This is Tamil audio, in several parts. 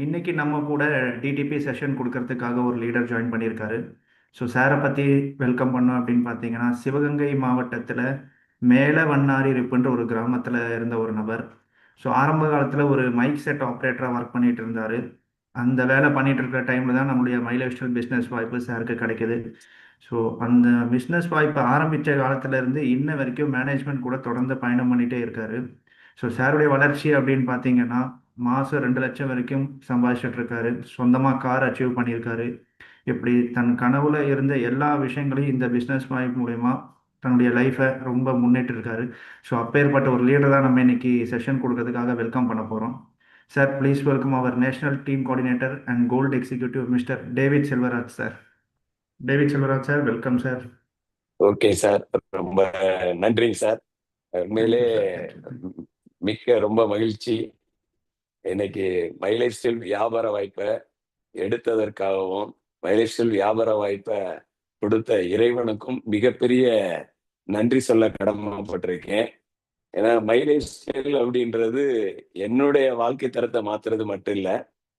இன்னைக்கு நம்ம கூட டிடிபி செஷன் கொடுக்கறதுக்காக ஒரு லீடர் ஜாயின் பண்ணியிருக்காரு. ஸோ சாரை பற்றி வெல்கம் பண்ணோம் அப்படின்னு பார்த்தீங்கன்னா, சிவகங்கை மாவட்டத்தில் மேல வண்ணாரிருப்புன்ற ஒரு கிராமத்தில் இருந்த ஒரு நபர். ஸோ ஆரம்ப காலத்தில் ஒரு மைக் செட் ஆப்ரேட்டராக ஒர்க் பண்ணிட்டு இருந்தார். அந்த வேலை பண்ணிட்டு இருக்கிற டைமில் தான் நம்முடைய மைலேஸ்டல் பிஸ்னஸ் வாய்ப்பு சாருக்கு கிடைக்குது. ஸோ அந்த பிஸ்னஸ் வாய்ப்பை ஆரம்பித்த காலத்துல இருந்து இன்ன வரைக்கும் மேனேஜ்மெண்ட் கூட தொடர்ந்து பயணம் பண்ணிகிட்டே இருக்காரு. ஸோ சாருடைய வளர்ச்சி அப்படின்னு பார்த்தீங்கன்னா, மாதம் 2 லட்சம் வரைக்கும் சம்பாதிச்சுட்டு இருக்காரு. சொந்தமாக கார் அச்சீவ் பண்ணியிருக்காரு. இப்படி தன் கனவுல இருந்த எல்லா விஷயங்களையும் இந்த பிஸ்னஸ் வாய்ப்பு மூலயமா தன்னுடைய லைஃப்பை ரொம்ப முன்னேற்றி இருக்காரு. ஸோ அப்பேற்பட்ட ஒரு லீடர் தான் நம்ம இன்னைக்கு செஷன் கொடுக்கறதுக்காக வெல்கம் பண்ண போகிறோம். Sir, please welcome our national team coordinator and gold executive mister David Selvaraj sir. David Selvaraj sir, welcome sir. Okay sir, ரொம்ப நன்றிங்க சார். உண்மையிலே தேங்க்யூ சார், தேங்க்யூ. மிக்க ரொம்ப மகிழ்ச்சி. இன்னைக்கு மைலேஜ் ஸ்டில் வியாபார வாய்ப்பை எடுத்ததற்காகவும் மைலேஜ் ஸ்டில் வியாபார வாய்ப்பை கொடுத்த இறைவனுக்கும் மிகப்பெரிய நன்றி சொல்ல கடமைப்பட்டிருக்கேன். ஏன்னா மைலேஜ் ஸ்டைல் அப்படின்றது என்னுடைய வாழ்க்கை தரத்தை மாத்துறது மட்டும் இல்ல,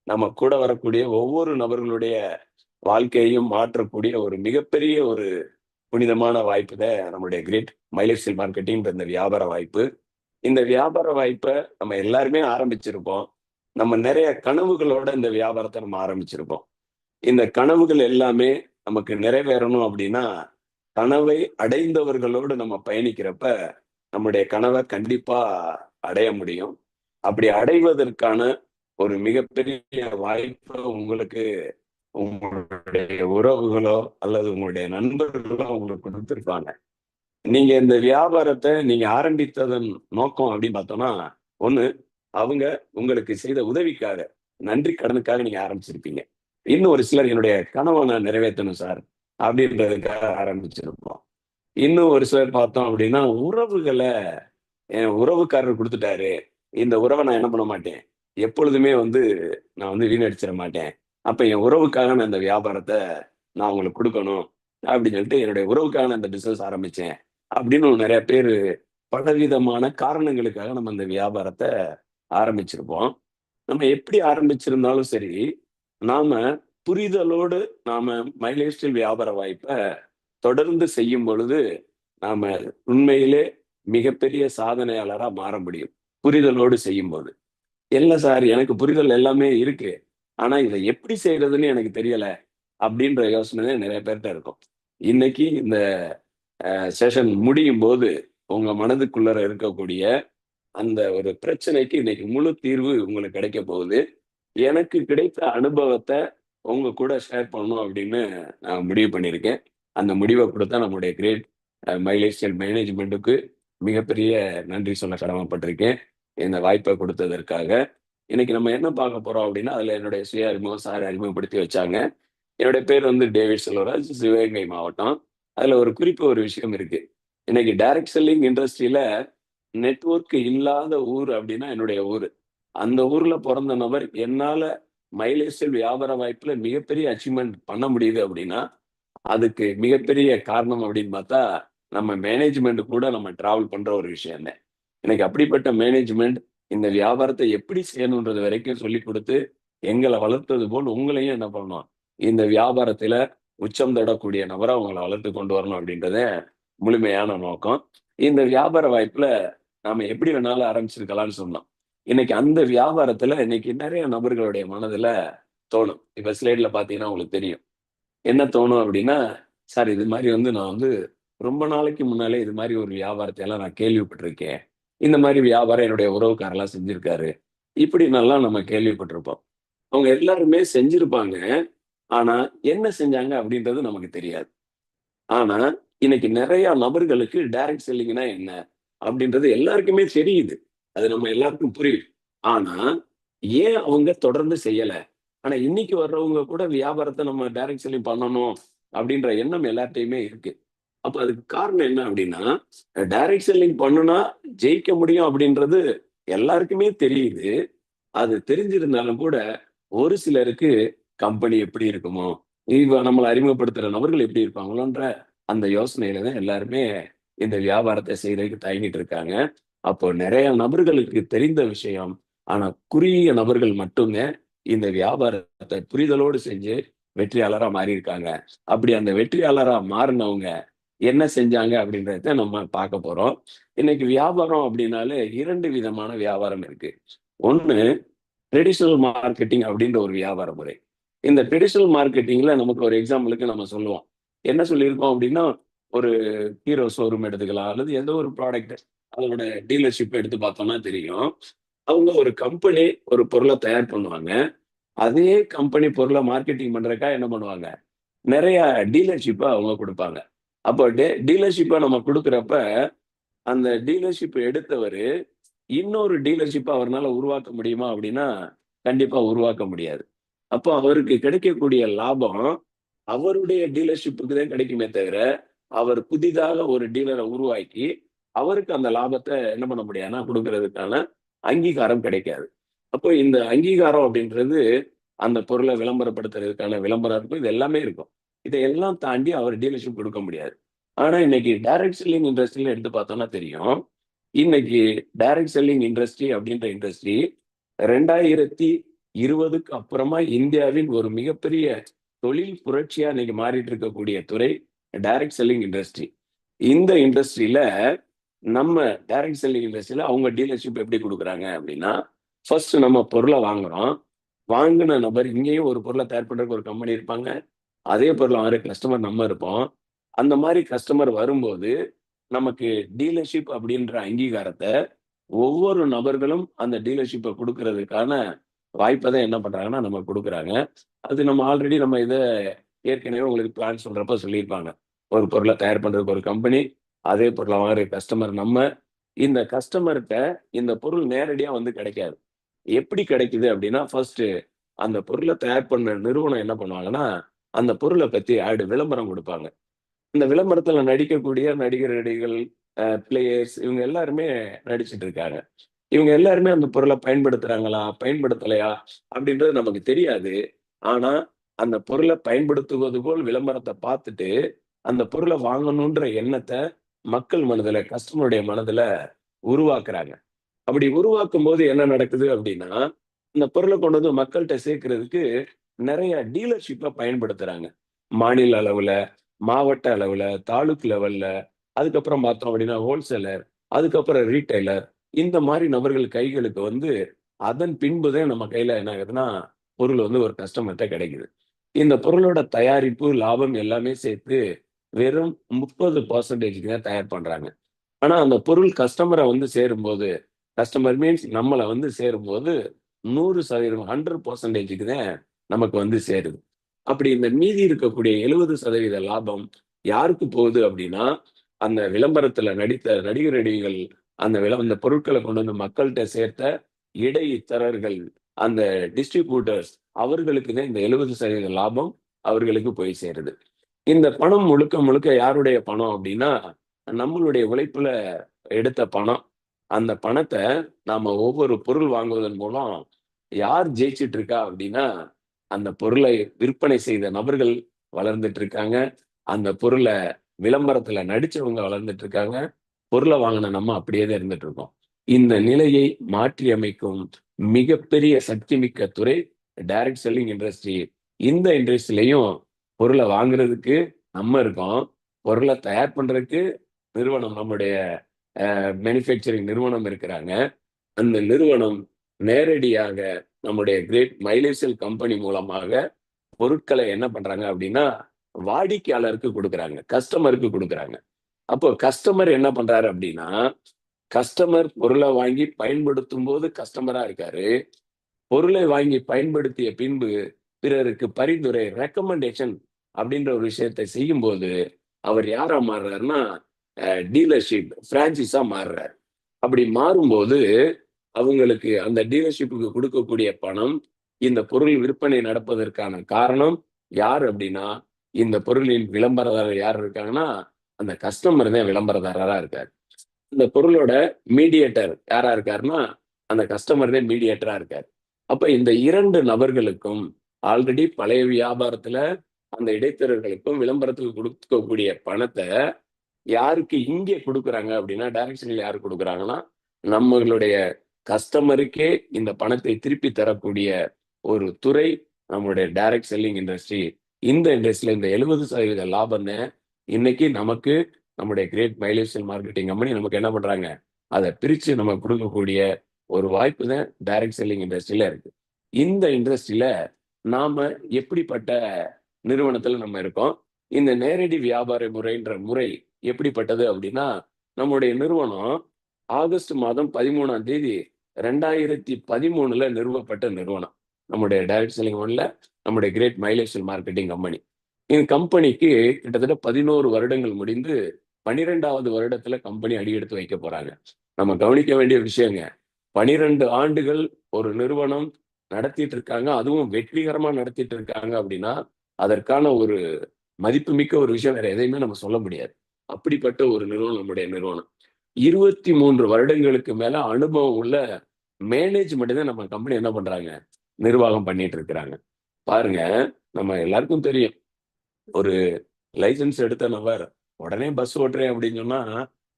நம்ம கூட வரக்கூடிய ஒவ்வொரு நபர்களுடைய வாழ்க்கையையும் மாற்றக்கூடிய ஒரு மிகப்பெரிய ஒரு புனிதமான வாய்ப்பு தான் நம்மளுடைய கிரேட் மைலேஜ் ஸ்டைல் மார்க்கெட்டிங் இந்த வியாபார வாய்ப்பு. இந்த வியாபார வாய்ப்பை நம்ம எல்லாருமே ஆரம்பிச்சிருப்போம். நம்ம நிறைய கனவுகளோட இந்த வியாபாரத்தை நம்ம ஆரம்பிச்சிருப்போம். இந்த கனவுகள் எல்லாமே நமக்கு நிறைவேறணும் அப்படின்னா, கனவை அடைந்தவர்களோடு நம்ம பயணிக்கிறப்ப நம்முடைய கனவை கண்டிப்பா அடைய முடியும். அப்படி அடைவதற்கான ஒரு மிகப்பெரிய வாய்ப்பை உங்களுக்கு உங்களுடைய உறவுகளோ அல்லது உங்களுடைய நண்பர்களோ உங்களுக்கு கொடுத்திருப்பாங்க. நீங்க இந்த வியாபாரத்தை நீங்க ஆரம்பித்ததன் நோக்கம் அப்படின்னு பார்த்தோம்னா, ஒண்ணு, அவங்க உங்களுக்கு செய்த உதவிக்காக, நன்றி கடனுக்காக நீங்க ஆரம்பிச்சிருப்பீங்க. இன்னும் ஒரு சிலர் என்னுடைய கனவை நான் நிறைவேற்றணும் சார் அப்படின்றதுக்காக ஆரம்பிச்சிருப்போம். இன்னும் ஒரு சிலர் பார்த்தோம் அப்படின்னா, உறவுகளை என் உறவுக்காரர் கொடுத்துட்டாரு, இந்த உறவை நான் என்ன பண்ண மாட்டேன், எப்பொழுதுமே நான் வீணடிச்சிட மாட்டேன். அப்ப என் உறவுக்காக நான் இந்த வியாபாரத்தை நான் உங்களுக்கு கொடுக்கணும் அப்படின்னு சொல்லிட்டு என்னுடைய உறவுக்காக நான் இந்த பிசினஸ் ஆரம்பிச்சேன் அப்படின்னு நிறைய பேர் பலவிதமான காரணங்களுக்காக நம்ம இந்த வியாபாரத்தை ஆரம்பிச்சிருப்போம். நம்ம எப்படி ஆரம்பிச்சிருந்தாலும் சரி, நாம புரிதலோடு நாம மைலேஜ் ஸ்டைல் வியாபார வாய்ப்பை தொடர்ந்து செய்யும் பொழுது நாம உண்மையிலே மிகப்பெரிய சாதனையாளரா மாற முடியும். புரிதலோடு செய்யும் போது, இல்ல சார் எனக்கு புரிதல் எல்லாமே இருக்கு, ஆனா இதை எப்படி செய்யறதுன்னு எனக்கு தெரியல அப்படின்ற யோசனை நிறைய பேர்கிட்ட இருக்கும். இன்னைக்கு இந்த செஷன் முடியும் போது உங்க மனதுக்குள்ளர இருக்கக்கூடிய அந்த ஒரு பிரச்சனைக்கு இன்னைக்கு முழு தீர்வு உங்களுக்கு கிடைக்க போகுது. எனக்கு கிடைத்த அனுபவத்தை உங்க கூட ஷேர் பண்ணணும் அப்படின்னு நான் முடிவு பண்ணியிருக்கேன். அந்த முடிவை கொடுத்தா நம்முடைய கிரேட் மைலேஜ் ஸ்டைல் மேனேஜ்மெண்ட்டுக்கு மிகப்பெரிய நன்றி சொல்ல கடமைப்பட்டிருக்கேன், இந்த வாய்ப்பை கொடுத்ததற்காக. இன்னைக்கு நம்ம என்ன பார்க்க போறோம் அப்படின்னா, அதுல என்னுடைய சுய அறிமுகம் சார் அறிமுகப்படுத்தி வச்சாங்க. என்னுடைய பேர் டேவிட் செல்வராஜ், சிவகங்கை மாவட்டம். அதுல ஒரு குறிப்பு ஒரு விஷயம் இருக்கு. இன்னைக்கு டைரக்ட் செல்லிங் இண்டஸ்ட்ரியில நெட்வொர்க் இல்லாத ஊர் அப்படின்னா என்னுடைய ஊரு. அந்த ஊர்ல பிறந்த நபர் என்னால மைலேஜ் ஸ்டைல் வியாபார வாய்ப்புல மிகப்பெரிய அச்சீவ்மெண்ட் பண்ண முடியுது அப்படின்னா, அதுக்கு மிகப்பெரிய காரணம் அப்படின்னு பார்த்தா, நம்ம மேனேஜ்மெண்ட் கூட நம்ம டிராவல் பண்ற ஒரு விஷயம் தான். எனக்கு அப்படிப்பட்ட மேனேஜ்மெண்ட் இந்த வியாபாரத்தை எப்படி செய்யணுன்றது வரைக்கும் சொல்லிக் கொடுத்து, எங்கள வளர்த்தது போல் உங்களையும் என்ன பண்ணணும், இந்த வியாபாரத்துல உச்சம் தொடக்கூடிய நபரா உங்களை வளர்த்து கொண்டு வரணும் அப்படின்றதே முழுமையான நோக்கம். இந்த வியாபார வாய்ப்புல நாம எப்படி வேணாலும் ஆரம்பிச்சிருக்கலாம்னு சொன்னோம். இன்னைக்கு அந்த வியாபாரத்துல இன்னைக்கு நிறைய நபர்களுடைய மனதுல தோணும். இப்ப ஸ்லைட்ல பாத்தீங்கன்னா உங்களுக்கு தெரியும். என்ன தோணும் அப்படின்னா, சார் இது மாதிரி நான் ரொம்ப நாளைக்கு முன்னாலே இது மாதிரி ஒரு வியாபாரத்தை எல்லாம் நான் கேள்விப்பட்டிருக்கேன். இந்த மாதிரி வியாபாரம் என்னுடைய உறவுக்காரெல்லாம் செஞ்சிருக்காரு. இப்படின்னெல்லாம் நம்ம கேள்விப்பட்டிருப்போம். அவங்க எல்லாருமே செஞ்சிருப்பாங்க. ஆனா, என்ன செஞ்சாங்க அப்படின்றது நமக்கு தெரியாது. ஆனா, இன்னைக்கு நெறைய நபர்களுக்கு டைரக்ட் செல்லிங்னா என்ன? அப்படின்றது எல்லாருக்குமே தெரியுது. அது நம்ம எல்லாருக்கும் புரியுது. ஆனா, ஏன் அவங்க தொடர்ந்து செய்யல? ஆனா, இன்னைக்கு வர்றவங்க கூட வியாபாரத்த நம்ம டைரக்ட் செல்லிங் பண்ணணும் அப்படின்ற எண்ணம் எல்லார்ட்டயுமே இருக்கு. அப்ப அதுக்கு காரணம் என்ன அப்படின்னா, டைரக்ட் செல்லிங் பண்ணுனா ஜெயிக்க முடியும் அப்படின்றது எல்லாருக்குமே தெரியுது. அது தெரிஞ்சிருந்தாலும் கூட, ஒரு சிலருக்கு கம்பெனி எப்படி இருக்குமோ? நம்மள அறிமுகப்படுத்துற நபர்கள் எப்படி இருப்பாங்களோன்ற அந்த யோசனையில தான் எல்லாருமே இந்த வியாபாரத்த செய்றதுக்கு தயங்கிட்டு இருக்காங்க. அப்போ நெறைய நபர்களுக்கு தெரிந்த விஷயம். ஆனா குறுகிய நபர்கள் மட்டுமே இந்த வியாபாரத்தை புரிதலோடு செஞ்சு வெற்றியாளரா மாறி இருக்காங்க. அப்படி அந்த வெற்றியாளரா மாறினவங்க என்ன செஞ்சாங்க அப்படின்றத நம்ம பார்க்க போறோம். இன்னைக்கு வியாபாரம் அப்படின்னாலே 2 விதமான வியாபாரம் இருக்கு. ஒண்ணு ட்ரெடிஷனல் மார்க்கெட்டிங் அப்படின்ற ஒரு வியாபார முறை. இந்த ட்ரெடிஷனல் மார்க்கெட்டிங்ல நமக்கு ஒரு எக்ஸாம்பிளுக்கு நம்ம சொல்லுவோம். என்ன சொல்லியிருக்கோம் அப்படின்னா, ஒரு ஹீரோ ஷோரூம் எடுத்துக்கலாம் அல்லது எந்த ஒரு ப்ராடக்ட் அதோட டீலர்ஷிப் எடுத்து பார்த்தோம்னா தெரியும். அவங்க ஒரு கம்பெனி ஒரு பொருளை தயார் பண்ணுவாங்க. அதே கம்பெனி பொருளை மார்க்கெட்டிங் பண்றதுக்காக என்ன பண்ணுவாங்க? நிறைய டீலர்ஷிப்ப அவங்க குடுப்பாங்க. அப்போ டீலர்ஷிப்ப நம்ம குடுக்குறப்ப, அந்த டீலர்ஷிப் எடுத்தவரு, இன்னொரு டீலர்ஷிப்ப அவர்னால உருவாக்க முடியுமா? அப்படின்னா, கண்டிப்பா உருவாக்க முடியாது. அப்போ அவருக்கு கிடைக்கக்கூடிய லாபம், அவருடைய டீலர்ஷிப்புக்கு தான் கிடைக்குமே தவிர, அவர் புதிதாக ஒரு டீலர உருவாக்கி, அவருக்கு அந்த லாபத்த என்ன பண்ண முடியாதுன்னா, குடுக்குறதுக்கான அங்கீகாரம் கிடைக்காது. அப்போ இந்த அங்கீகாரம் அப்படின்றது, அந்த பொருள விளம்பரப்படுத்துறதுக்கான விளம்பரம் இருக்கும். இது எல்லாமே இருக்கும். இதையெல்லாம் தாண்டி அவர் டீலர்ஷிப் குடுக்க முடியாது. ஆனா, இன்னைக்கு டைரக்ட் செல்லிங் இண்டஸ்ட்ரில எடுத்து பார்த்தோம்னா தெரியும். இன்னைக்கு டைரக்ட் செல்லிங் இண்டஸ்ட்ரி அப்படின்ற இண்டஸ்ட்ரி 2020க்கு அப்புறமா இந்தியாவின் ஒரு மிகப்பெரிய தொழில் புரட்சியா இன்னைக்கு மாறிட்டு இருக்கக்கூடிய துறை டைரக்ட் செல்லிங் இண்டஸ்ட்ரி. இந்த இண்டஸ்ட்ரியில நம்ம டைரக்ட் செல்லிங் இண்டஸ்ட்ரியில அவங்க டீலர்ஷிப் எப்படி குடுக்குறாங்க அப்படின்னா, ஃபர்ஸ்ட் நம்ம பொருள வாங்குறோம். வாங்குன நபர் இங்கேயும் ஒரு பொருள தயார் பண்றதுக்கு ஒரு கம்பெனி இருப்பாங்க. அதே பொருள வாங்குற கஸ்டமர் நம்ம இருப்போம். அந்த மாரி கஸ்டமர் வரும்போது, நமக்கு டீலர்ஷிப் அப்படின்ற அங்கீகாரத்த ஒவ்வொரு நபர்களும் அந்த டீலர்ஷிப்ப குடுக்குறதுக்கான வாய்ப்ப தான் என்ன பண்றாங்கன்னா, நமக்கு குடுக்குறாங்க. அது நம்ம ஆல்ரெடி நம்ம இத ஏற்கனவே உங்களுக்கு பிளான் சொல்றப்ப சொல்லியிருப்பாங்க. ஒரு பொருள தயார் பண்றதுக்கு ஒரு கம்பெனி, அதே பொருள வாங்குற கஸ்டமர் நம்ம. இந்த கஸ்டமர்ட்ட இந்த பொருள் நேரடியா வந்து கிடைக்காது. எப்படி கிடைக்குது அப்படின்னா, ஃபர்ஸ்ட்டு அந்த பொருள தயார் பண்ண நிறுவனம் என்ன பண்ணுவாங்கன்னா, அந்த பொருள பத்தி விளம்பரம் குடுப்பாங்க. இந்த விளம்பரத்துல நடிக்கக்கூடிய நடிகர், நடிகைகள், பிளேயர்ஸ் இவங்க எல்லாருமே நடிச்சுட்டு இருக்காங்க. இவங்க எல்லாருமே அந்த பொருள பயன்படுத்துறாங்களா? பயன்படுத்தலையா? அப்படின்றது நமக்கு தெரியாது. ஆனா, அந்த பொருள பயன்படுத்துவது போல் விளம்பரத்த பார்த்துட்டு, அந்த பொருள வாங்கணுன்ற எண்ணத்த மக்கள் மனதுல, கஸ்டமருடைய மனதுல உருவாக்குறாங்க. அப்படி உருவாக்கும்போது என்ன நடக்குது அப்படின்னா, இந்த பொருள கொண்டு வந்து மக்கள்ட்ட சேர்க்கிறதுக்கு நெறைய டீலர்ஷிப்ப பயன்படுத்துறாங்க. மாநில அளவுல, மாவட்ட அளவுல, தாலுக் லெவல்ல, அதுக்கப்புறம் பார்த்தோம் அப்படின்னா ஹோல்சேலர், அதுக்கப்புறம் ரீட்டெய்லர் இந்த மாரி நபர்கள் கைகளுக்கு வந்து, அதன் பின்பு தான் நம்ம கையில என்ன ஆகுதுன்னா, பொருள் வந்து ஒரு கஸ்டமர்ட்ட கிடைக்குது. இந்த பொருளோட தயாரிப்பு, லாபம் எல்லாமே சேர்த்து வெறும் 30% தான் தயார் பண்றாங்க. ஆனா, அந்த பொருள் கஸ்டமர வந்து சேரும்போது, கஸ்டமர் மீன்ஸ் நம்மள வந்து சேரும்போது 100% 100%க்கு தான் நமக்கு வந்து சேருது. அப்படி இந்த மீதி இருக்கக்கூடிய 70% லாபம் யாருக்கு போகுது அப்படின்னா, அந்த விளம்பரத்துல நடித்த நடிகர், நடிகைகள் அந்த பொருட்கள கொண்டு வந்து மக்கள்ட்ட சேர்த்த இடைத்தரகர்கள், அந்த டிஸ்ட்ரிபியூட்டர்ஸ் அவர்களுக்கு தான் இந்த 70% லாபம் அவர்களுக்கு போய் சேருது. இந்த பணம் முழுக்க முழுக்க யாருடைய பணம் அப்படின்னா, நம்மளுடைய உழைப்புல எடுத்த பணம். அந்த பணத்த நாம ஒவ்வொரு பொருள் வாங்குவதன் மூலம் யார் ஜெயிச்சுட்டு இருக்கா அப்படின்னா, அந்த பொருளை விற்பனை செய்த நபர்கள் வளர்ந்துட்டு இருக்காங்க. அந்த பொருள விளம்பரத்துல நடிச்சவங்க வளர்ந்துட்டு இருக்காங்க. பொருள வாங்குன நம்ம அப்படியே தான் இருந்துட்டு இருக்கோம். இந்த நிலையை மாற்றி அமைக்கும் மிகப்பெரிய சக்திமிக்க துறை டைரக்ட் செல்லிங் இண்டஸ்ட்ரி. இந்த இண்டஸ்ட்ரிலயும் பொருள வாங்குறதுக்கு நம்ம இருக்கோம். பொருள தயார் பண்றதுக்கு நிறுவனம் நம்முடைய மேனுஃபேக்சரிங் நிறுவனம் இருக்கிறாங்க. அந்த நிறுவனம் நேரடியாக நம்முடைய கிரேட் மைலேஜ் செல் கம்பெனி மூலமாக பொருட்கள என்ன பண்றாங்க அப்படின்னா, வாடிக்கையாளருக்கு குடுக்குறாங்க. கஸ்டமருக்கு குடுக்குறாங்க. அப்போ கஸ்டமர் என்ன பண்றாரு அப்படின்னா, கஸ்டமர் பொருள வாங்கி பயன்படுத்தும்போது கஸ்டமரா இருக்காரு. பொருளை வாங்கி பயன்படுத்திய பின்பு பிறருக்கு பரிந்துரை ரெக்கமெண்டேஷன் அப்படின்ற ஒரு விஷயத்தை செய்யும்போது, அவர் யாரா மாறுறாருன்னா, டீலர்ஷிப் பிரான்சைஸா மாறுறாரு. அப்படி மாறும்போது, அவங்களுக்கு அந்த டீலர்ஷிப்புக்கு குடுக்கக்கூடிய பணம், இந்த பொருள் விற்பனை நடப்பதற்கான காரணம் யார் அப்படின்னா, இந்த பொருளின் விளம்பரதாரர் யார் இருக்காங்கன்னா, அந்த கஸ்டமர் தான் விளம்பரதாரரா இருக்காரு. இந்த பொருளோட மீடியேட்டர் யாரா இருக்காருன்னா, அந்த கஸ்டமர் தான் மீடியேட்டரா இருக்காரு. அப்ப இந்த 2 நபர்களுக்கும் ஆல்ரெடி பழைய வியாபாரத்துல அந்த இடைத்தரகர்களுக்கும் விளம்பரத்துக்கு குடுக்கக்கூடிய பணத்த யாருக்கு இங்கே குடுக்குறாங்க அப்படின்னா, டைரக்ஷன்ல யாருக்கு குடுக்குறாங்கன்னா, நம்மளுடைய கஸ்டமருக்கே இந்த பணத்தை திருப்பி தரக்கூடிய ஒரு துறை நம்மளுடைய டைரக்ட் செல்லிங் இண்டஸ்ட்ரி. இந்த இண்டஸ்ட்ரியில இந்த 70% லாபம்னு இன்னைக்கு நமக்கு நம்முடைய கிரேட் மைலேஜ் மார்க்கெட்டிங் கம்பெனி நமக்கு என்ன பண்றாங்க, அதை பிரிச்சு நம்ம கொடுக்கக்கூடிய ஒரு வாய்ப்பு தான் டைரக்ட் செல்லிங் இண்டஸ்ட்ரியில இருக்கு. இந்த இண்டஸ்ட்ரியில நாம எப்படிப்பட்ட நிறுவனத்துல நம்ம இருக்கோம், இந்த நேரடி வியாபார முறைன்ற முறை எப்படிப்பட்டது அப்படின்னா, நம்முடைய நிறுவனம் ஆகஸ்ட் மாதம் 13ஆம் தேதி 2013 நிறுவப்பட்ட நிறுவனம். நம்முடைய டைரக்ட் செல்லிங் ஒன்ல நம்முடைய கிரேட் மைலேஜ் மார்க்கெட்டிங் கம்பெனி. இந்த கம்பெனிக்கு கிட்டத்தட்ட 11 வருடங்கள் முடிந்து 12வது வருடத்துல கம்பெனி அடியெடுத்து வைக்க போறாங்க. நம்ம கவனிக்க வேண்டிய விஷயங்க, 12 ஆண்டுகள் ஒரு நிறுவனம் நடத்திட்டு இருக்காங்க, அதுவும் வெற்றிகரமா நடத்திட்டு இருக்காங்க அப்படின்னா, அதற்கான ஒரு மதிப்புமிக்க ஒரு விஷயம் வேற எதையுமே நம்ம சொல்ல முடியாது. அப்படிப்பட்ட ஒரு நிறுவனம் நம்முடைய நிறுவனம். 23 வருடங்களுக்கு மேல அனுபவம் உள்ள மேனேஜ்மெண்ட் தான் நம்ம கம்பெனி என்ன பண்றாங்க, நிர்வாகம் பண்ணிட்டு இருக்கிறாங்க. பாருங்க, நம்ம எல்லாருக்கும் தெரியும், ஒரு லைசென்ஸ் எடுத்த நபர் உடனே பஸ் ஓட்டுறேன் அப்படின்னு சொன்னா,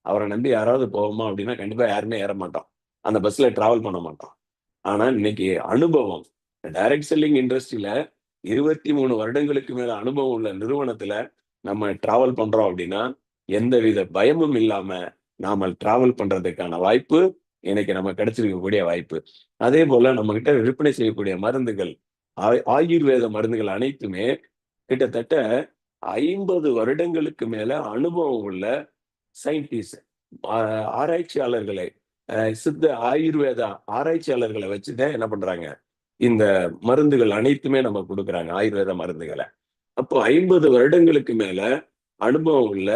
அவரை நம்பி யாராவது போவோமா அப்படின்னா கண்டிப்பா யாருமே ஏற மாட்டோம். அந்த பஸ்ல டிராவல் பண்ண மாட்டோம். ஆனா இன்னைக்கு அனுபவம், டைரக்ட் செல்லிங் இண்டஸ்ட்ரியில 23 வருடங்களுக்கு மேல அனுபவம் உள்ள நிறுவனத்துல நம்ம டிராவல் பண்றோம் அப்படின்னா, எந்தவித பயமும் இல்லாம நாம டிராவல் பண்றதுக்கான வாய்ப்பு இன்னைக்கு நம்ம கிடைச்சிருக்கக்கூடிய வாய்ப்பு. அதே போல நம்ம கிட்ட விற்பனை செய்யக்கூடிய மருந்துகள், ஆயுர்வேத மருந்துகள் அனைத்துமே கிட்டத்தட்ட 50 வருடங்களுக்கு மேல அனுபவம் உள்ள சயின்டிஸ்ட், ஆராய்ச்சியாளர்களை, சித்த ஆயுர்வேத ஆராய்ச்சியாளர்களை வச்சுதான் என்ன பண்றாங்க, இந்த மருந்துகள் அனைத்துமே நம்ம கொடுக்குறாங்க, ஆயுர்வேத மருந்துகளை. அப்போ 50 வருடங்களுக்கு மேல அனுபவம் உள்ள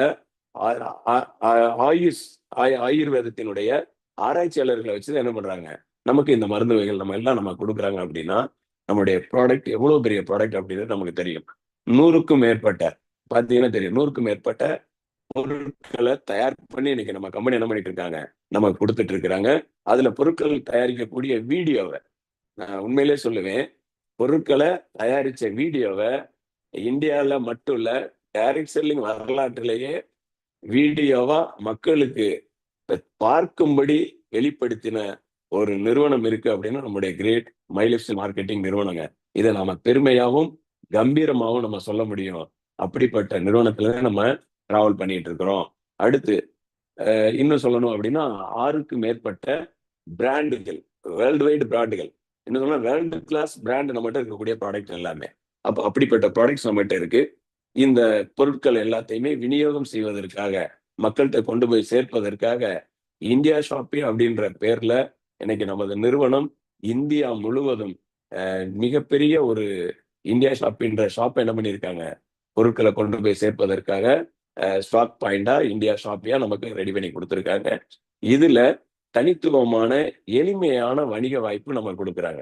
ஆயுஷ் ஆயுர்வேதத்தினுடைய ஆராய்ச்சியாளர்களை வச்சு என்ன பண்றாங்க, நமக்கு இந்த மருந்து வகைகள் நம்ம எல்லாம் நம்ம கொடுக்குறாங்க அப்படின்னா, நம்முடைய ப்ராடக்ட் எவ்வளவு பெரிய ப்ராடக்ட் அப்படின்றது நமக்கு தெரியும். 100க்கும் மேற்பட்ட, பார்த்தீங்கன்னா தெரியும், 100க்கும் மேற்பட்ட பொருட்களை தயார் பண்ணி இன்னைக்கு நம்ம கம்பெனி என்ன பண்ணிட்டு இருக்காங்க, நமக்கு கொடுத்துட்டு இருக்கிறாங்க. அதுல பொருட்கள் தயாரிக்கக்கூடிய வீடியோவை நான் உண்மையிலே சொல்லுவேன், பொருட்களை தயாரிச்ச வீடியோவை இந்தியால மட்டும் இல்ல, டைரக்ட் செல்லிங் வரலாற்றிலேயே வீடியோவா மக்களுக்கு பார்க்கும்படி வெளிப்படுத்தின ஒரு நிறுவனம் இருக்கு அப்படின்னா நம்முடைய கிரேட் மைலேஜ் மார்க்கெட்டிங் நிறுவனங்க. இதை நாம பெருமையாவும் கம்பீரமாவும் நம்ம சொல்ல முடியும். அப்படிப்பட்ட நிறுவனத்துல நம்ம டிராவல் பண்ணிட்டு இருக்கிறோம். அடுத்து இன்னும் சொல்லணும் அப்படின்னா 6க்கும் மேற்பட்ட பிராண்டுகள், வேர்ல்டு வைடு பிராண்டுகள், என்ன சொன்னா வேர்ல்டு கிளாஸ் பிராண்ட் நம்மகிட்ட இருக்கக்கூடிய ப்ராடக்ட் எல்லாமே. அப்ப அப்படிப்பட்ட ப்ராடக்ட்ஸ் நம்மகிட்ட இருக்கு. இந்த பொருட்கள் எல்லாத்தையுமே விநியோகம் செய்வதற்காக, மக்கள்கிட்ட கொண்டு போய் சேர்ப்பதற்காக இந்தியா ஷாப்பி அப்படின்ற பேர்ல இன்னைக்கு நமது நிறுவனம் இந்தியா முழுவதும் மிகப்பெரிய ஒரு இந்தியா ஷாப்பின்ற ஷாப் என்ன பண்ணியிருக்காங்க, பொருட்களை கொண்டு போய் சேர்ப்பதற்காக ஸ்டாக் பாயிண்டா இந்தியா ஷாப்பியா நமக்கு ரெடி பண்ணி கொடுத்துருக்காங்க. இதுல தனித்துவமான எளிமையான வணிக வாய்ப்பு நமக்கு கொடுக்குறாங்க.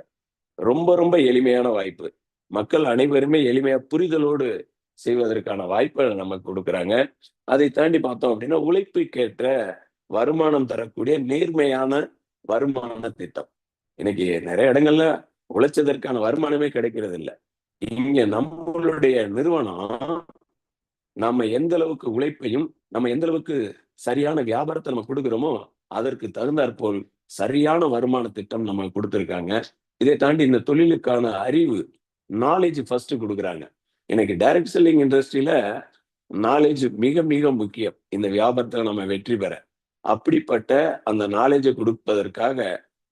ரொம்ப ரொம்ப எளிமையான வாய்ப்பு. மக்கள் அனைவருமே எளிமையா புரிதலோடு செய்வதற்கான வாய்ப்பை நமக்கு கொடுக்குறாங்க. அதை தாண்டி பார்த்தோம் அப்படின்னா, உழைப்புக்கேற்ற வருமானம் தரக்கூடிய நேர்மையான வருமான திட்டம். இன்னைக்கு நிறைய இடங்கள்ல உழைச்சதற்கான வருமானமே கிடைக்கிறது இல்ல. இங்க நம்மளுடைய நிறுவனம் நம்ம எந்த அளவுக்கு உழைப்பையும், நம்ம எந்த அளவுக்கு சரியான வியாபாரத்தை நம்ம கொடுக்கிறோமோ, அதற்கு தகுந்தாற்போல் சரியான வருமான திட்டம் நம்ம கொடுத்திருக்காங்க. இதை தாண்டி இந்த தொழிலுக்கான அறிவு, நாலேஜ் ஃபர்ஸ்ட் கொடுக்குறாங்க. எனக்கு டைரக்ட் செல்லிங் இண்டஸ்ட்ரியில நாலேஜ் மிக மிக முக்கியம், இந்த வியாபாரத்துல நம்ம வெற்றி பெற. அப்படிப்பட்ட அந்த நாலேஜை கொடுப்பதற்காக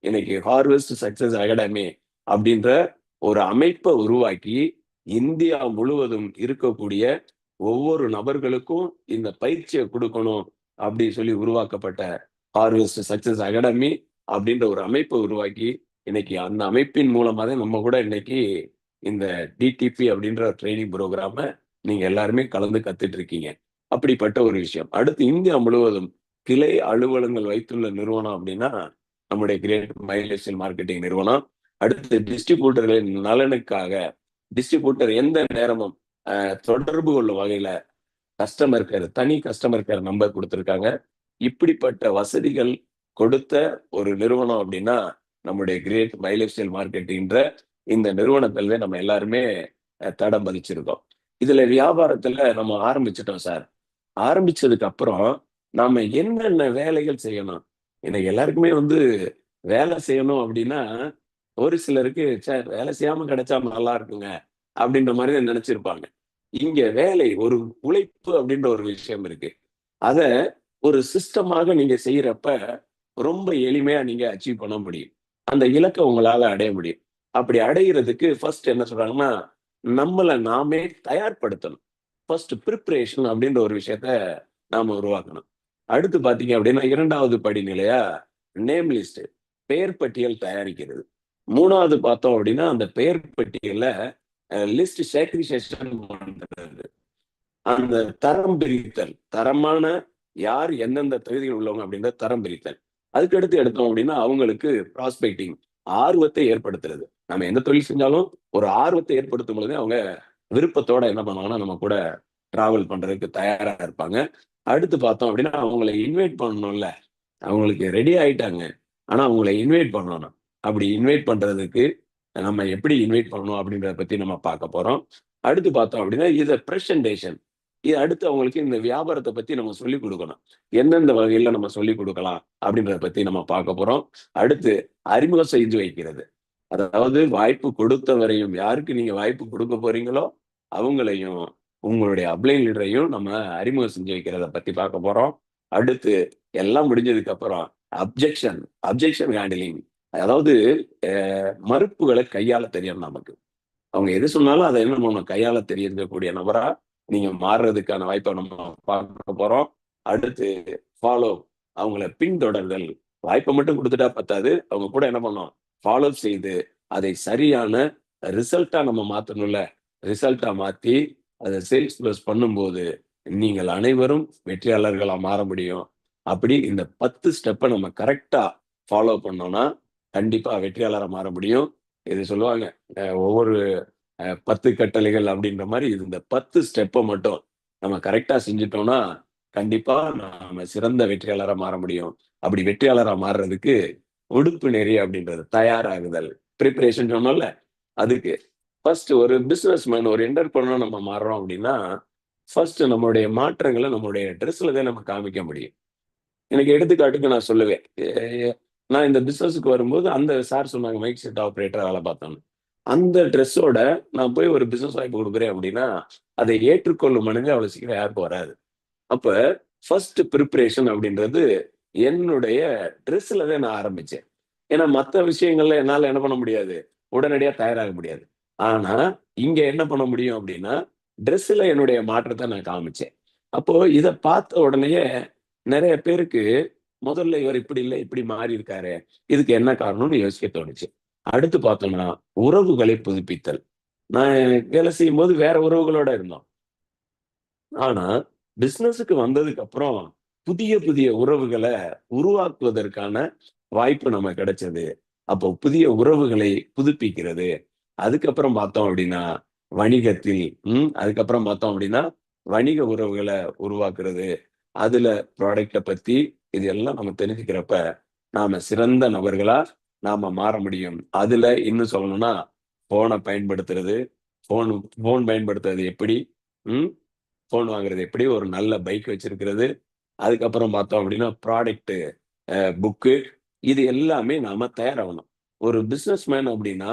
இன்னைக்கு ஹார்வெஸ்ட் சக்சஸ் அகாடமி அப்படின்ற ஒரு அமைப்பை உருவாக்கி இந்தியா முழுவதும் இருக்கக்கூடிய ஒவ்வொரு நபர்களுக்கும் இந்த பயிற்சியை கொடுக்கணும் அப்படின்னு சொல்லி உருவாக்கப்பட்ட ஹார்வெஸ்ட் சக்சஸ் அகாடமி அப்படின்ற ஒரு அமைப்பை உருவாக்கி இன்னைக்கு அந்த அமைப்பின் மூலமா தான் நம்ம கூட இன்னைக்கு இந்த டிடிபி அப்படின்ற ட்ரைனிங் ப்ரோக்ராம நீங்க எல்லாருமே கலந்து கத்துட்டு இருக்கீங்க. அப்படிப்பட்ட ஒரு விஷயம். அடுத்து இந்தியா முழுவதும் கிளை அலுவலகங்கள் வைத்துள்ள நிறுவனம் அப்படின்னா நம்முடைய கிரேட் மைலேஜ் மார்க்கெட்டிங் நிறுவனம். அடுத்து டிஸ்ட்ரிபியூட்டர்களின் நலனுக்காக டிஸ்ட்ரிபியூட்டர் எந்த நேரமும் தொடர்பு கொள்ளும் வகையில கஸ்டமர் கேர், தனி கஸ்டமர் கேர் நம்பர் கொடுத்துருக்காங்க. இப்படிப்பட்ட வசதிகள் கொடுத்த ஒரு நிறுவனம் அப்படின்னா நம்முடைய கிரேட் மைலேஜ் மார்க்கெட்டிங்கிற இந்த நிறுவனத்துல நம்ம எல்லாருமே தடம் பதிச்சிருக்கோம். இதுல வியாபாரத்துல நம்ம ஆரம்பிச்சிட்டோம் சார். ஆரம்பிச்சதுக்கு அப்புறம் நாம என்னென்ன வேலைகள் செய்யணும், எனக்கு எல்லாருக்குமே வேலை செய்யணும் அப்படின்னா ஒரு சிலருக்கு வேலை செய்யாம கிடைச்சா நல்லா இருக்குங்க அப்படின்ற மாதிரி தான் நினைச்சிருப்பாங்க. இங்க வேலை ஒரு உழைப்பு அப்படின்ற ஒரு விஷயம் இருக்கு. அத ஒரு சிஸ்டமாக நீங்க செய்யறப்ப ரொம்ப எளிமையா நீங்க அச்சீவ் பண்ண முடியும். அந்த இலக்க உங்களால அடைய முடியும். அப்படி அடையிறதுக்கு ஃபர்ஸ்ட் என்ன சொல்றாங்கன்னா, நம்மள நாமே தயார்படுத்தணும். ஃபர்ஸ்ட் பிரிப்பரேஷன் அப்படின்ற ஒரு விஷயத்த நாம உருவாக்கணும். அடுத்து பார்த்தீங்க அப்படின்னா 2வது படிநிலையா நேம் லிஸ்ட் பெயர் பட்டியல் தயாரிக்கிறது. 3வது பார்த்தோம் அப்படின்னா, அந்த பெயர் பட்டியல்ல லிஸ்ட் சேக்ரிஃபைசேஷன் பண்றது. அந்த தரம் பிரித்தல். தரமான யார் எந்தெந்த தகுதிகள் உள்ளவங்க அப்படின்றத தரம் பிரித்தல். அதுக்கு அடுத்து எடுத்தோம் அப்படின்னா, அவங்களுக்கு ப்ராஸ்பெக்டிங் ஆர்வத்தை ஏற்படுத்துறது. நம்ம எந்த தொழில் செஞ்சாலும் ஒரு ஆர்வத்தை ஏற்படுத்தும் பொழுது, அவங்க விருப்பத்தோட என்ன பண்ணுவாங்கன்னா, நம்ம கூட டிராவல் பண்றதுக்கு தயாரா இருப்பாங்க. அடுத்து பார்த்தோம் அப்படின்னா, அவங்கள இன்வைட் பண்ணணும்ல. அவங்களுக்கு ரெடி ஆயிட்டாங்க. ஆனா அவங்கள இன்வைட் பண்ணணும். அப்படி இன்வைட் பண்றதுக்கு நம்ம எப்படி இன்வைட் பண்ணணும் அப்படின்றத பத்தி நம்ம பார்க்க போறோம். அடுத்து பார்த்தோம் அப்படின்னா, இத பிரசன்டேஷன். இது அடுத்து அவங்களுக்கு இந்த வியாபாரத்த பத்தி நம்ம சொல்லிக் குடுக்கணும். எந்தெந்த வகையில நம்ம சொல்லிக் குடுக்கலாம் அப்படின்றத பத்தி நம்ம பார்க்க போறோம். அடுத்து அறிமுகம் செஞ்சு வைக்கிறது. அதாவது வாய்ப்பு கொடுத்தவரையும், யாருக்கு நீங்க வாய்ப்பு குடுக்க போறீங்களோ, அவங்களையும், உங்களுடைய அப்ளைன் லீடரையும் நம்ம அறிமுகம் செஞ்சு வைக்கிறத பத்தி பார்க்க போறோம். அடுத்து எல்லாம் முடிஞ்சதுக்கு அப்புறம் அப்ஜெக்ஷன் அப்ஜெக்ஷன் ஹேண்ட்லிங். அதாவது அ மறுப்புகள கையாள தெரியணும் நமக்கு. அவங்க எது சொன்னாலும் அத என்ன பண்ணணும், கையாள தெரியக்கூடிய நபரா நீங்க மாறுறதுக்கான வாய்ப்ப நம்ம பார்க்க போறோம். அடுத்து ஃபாலோ அவங்கள பின்தொடர்தல். வாய்ப்ப மட்டும் குடுத்துட்டா பத்தாது. அவங்க கூட என்ன பண்ணணும், ஃபாலோ செய்து அதை சரியான ரிசல்ட்டா நம்ம மாத்தணும்ல. ரிசல்ட்டா மாத்தி அத சேல்ஸ் க்ளோஸ் பண்ணும்போது, நீங்கள் அனைவரும் வெற்றியாளர்களா மாற முடியும். அப்படி இந்த 10 ஸ்டெப்ப நம்ம கரெக்ட்டா ஃபாலோ பண்ணோம்னா, கண்டிப்பா வெற்றியாளரா மாற முடியும். இது சொல்லுவாங்க, ஒவ்வொரு 10 கட்டளைகள் அப்படின்ற மாரி இது இந்த 10 ஸ்டெப்ப மட்டும் நம்ம கரெக்ட்டா செஞ்சுட்டோம்னா, கண்டிப்பா நாம சிறந்த வெற்றியாளரா மாற முடியும். அப்படி வெற்றியாளரா மாறுறதுக்கு உடுப்பு நெறி அப்படின்றது தயாராகுதல். பிரிப்பரேஷன் சொன்னோம்ல, அதுக்கு. ஃபர்ஸ்ட் ஒரு பிசினஸ் மேன், ஒரு என்டர்பிரனர் நம்ம மாறுறோம் அப்படின்னா, ஃபர்ஸ்ட் நம்மளுடைய மாற்றங்கள நம்மளுடைய ட்ரெஸ்ல தான் நம்ம காமிக்க முடியும். எனக்கு எடுத்துக்காட்டுக்கு நான் சொல்லுவேன். நான் இந்த பிசினஸ்க்கு வரும்போது அந்த சார் சொன்னாங்க மைக் செட் ஆப்பரேட்டரா வேலை பார்த்தோம்ன்னு. அந்த ட்ரெஸ்ஸோட நான் போய் ஒரு பிசினஸ் வாய்ப்பு குடுக்குறேன் அப்படின்னா, அதை ஏற்றுக்கொள்ளும் மனிதன் அவ்வளவு சீக்கிரம் யாருக்கும் வராது. அப்ப ஃபர்ஸ்ட் பிரிப்பரேஷன் அப்படின்றது என்னுடைய ட்ரெஸ்ல தான் நான் ஆரம்பிச்சேன். ஏன்னா மத்த விஷயங்கள்ல என்னால என்ன பண்ண முடியாது, உடனடியா தயாராக முடியாது. ஆனா, இங்க என்ன பண்ண முடியும் அப்படின்னா, ட்ரெஸ்ல என்னுடைய மாற்றத்த நான் காமிச்சேன். அப்போ இத பார்த்த உடனேயே நெறைய பேருக்கு, முதல்ல இவர் இப்படி இல்ல, இப்படி மாறி இருக்காரே, இதுக்கு என்ன காரணம்னு யோசிக்க தோணுச்சு. அடுத்து பார்த்தோம்னா, உறவுகளை புதுப்பித்தல். நான் வேலை செய்யும்போது வேற உறவுகளோட இருந்தோம். ஆனா, பிசினஸ்க்கு வந்ததுக்கு அப்புறம், புதிய புதிய உறவுகள உருவாக்குவதற்கான வாய்ப்பு நமக்கு கிடைச்சது. அப்போ புதிய உறவுகளை புதுப்பிக்கிறது. அதுக்கப்புறம் பார்த்தோம் அப்படின்னா, வணிகத்தில் அதுக்கப்புறம் பார்த்தோம் அப்படின்னா, வணிக உறவுகள உருவாக்குறது. அதுல ப்ராடக்ட்ட பத்தி இது எல்லாம் நம்ம தெரிஞ்சுக்கிறப்ப, நாம சிறந்த நபர்களா நாம மாற முடியும். அதுல இன்னும் சொல்லணும்னா, ஃபோன பயன்படுத்துறது, ஃபோன் ஃபோன் பயன்படுத்துறது எப்படி? ம். ஃபோன் வாங்குறது எப்படி? ஒரு நல்ல பைக் வச்சிருக்கிறது. அதுக்கப்புறம் பார்த்தோம் அப்படின்னா, ப்ராடக்ட் புக்கு இது எல்லாமே நாம தயாராகணும். ஒரு பிசினஸ் மேன் அப்படின்னா,